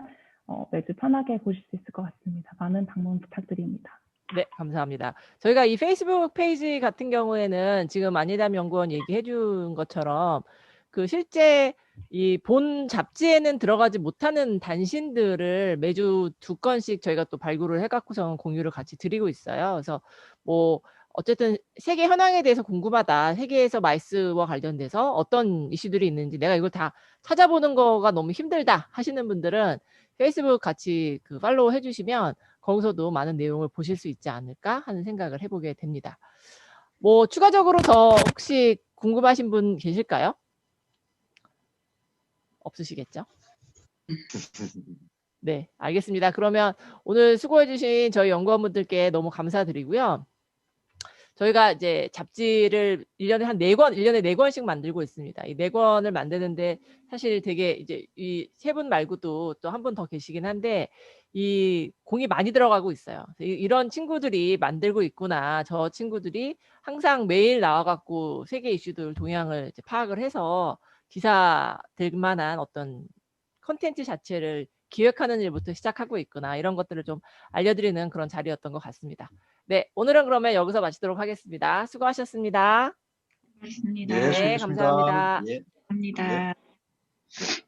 매주 편하게 보실 수 있을 것 같습니다. 많은 방문 부탁드립니다. 네, 감사합니다. 저희가 이 페이스북 페이지 같은 경우에는 지금 안예담 연구원 얘기해 준 것처럼 그 실제 이 본 잡지에는 들어가지 못하는 단신들을 매주 2건씩 저희가 또 발굴을 해갖고서 공유를 같이 드리고 있어요. 그래서 뭐 어쨌든 세계 현황에 대해서 궁금하다. 세계에서 마이스와 관련돼서 어떤 이슈들이 있는지 내가 이걸 다 찾아보는 거가 너무 힘들다 하시는 분들은 페이스북 같이 그 팔로우 해주시면 거기서도 많은 내용을 보실 수 있지 않을까 하는 생각을 해보게 됩니다. 뭐 추가적으로 더 혹시 궁금하신 분 계실까요? 없으시겠죠? 네, 알겠습니다. 그러면 오늘 수고해주신 저희 연구원분들께 너무 감사드리고요. 저희가 이제 잡지를 1년에 한 4권, 1년에 4권씩 만들고 있습니다. 이 4권을 만드는데 사실 되게 이제 이 3분 말고도 또 한 분 더 계시긴 한데 이 공이 많이 들어가고 있어요. 이런 친구들이 만들고 있구나. 저 친구들이 항상 매일 나와갖고 세계 이슈들 동향을 이제 파악을 해서 기사 될 만한 어떤 컨텐츠 자체를 기획하는 일부터 시작하고 있구나. 이런 것들을 좀 알려드리는 그런 자리였던 것 같습니다. 네, 오늘은 그러면 여기서 마치도록 하겠습니다. 수고하셨습니다. 고맙습니다. 네, 네, 수고하셨습니다. 감사합니다. 예. 감사합니다. 예.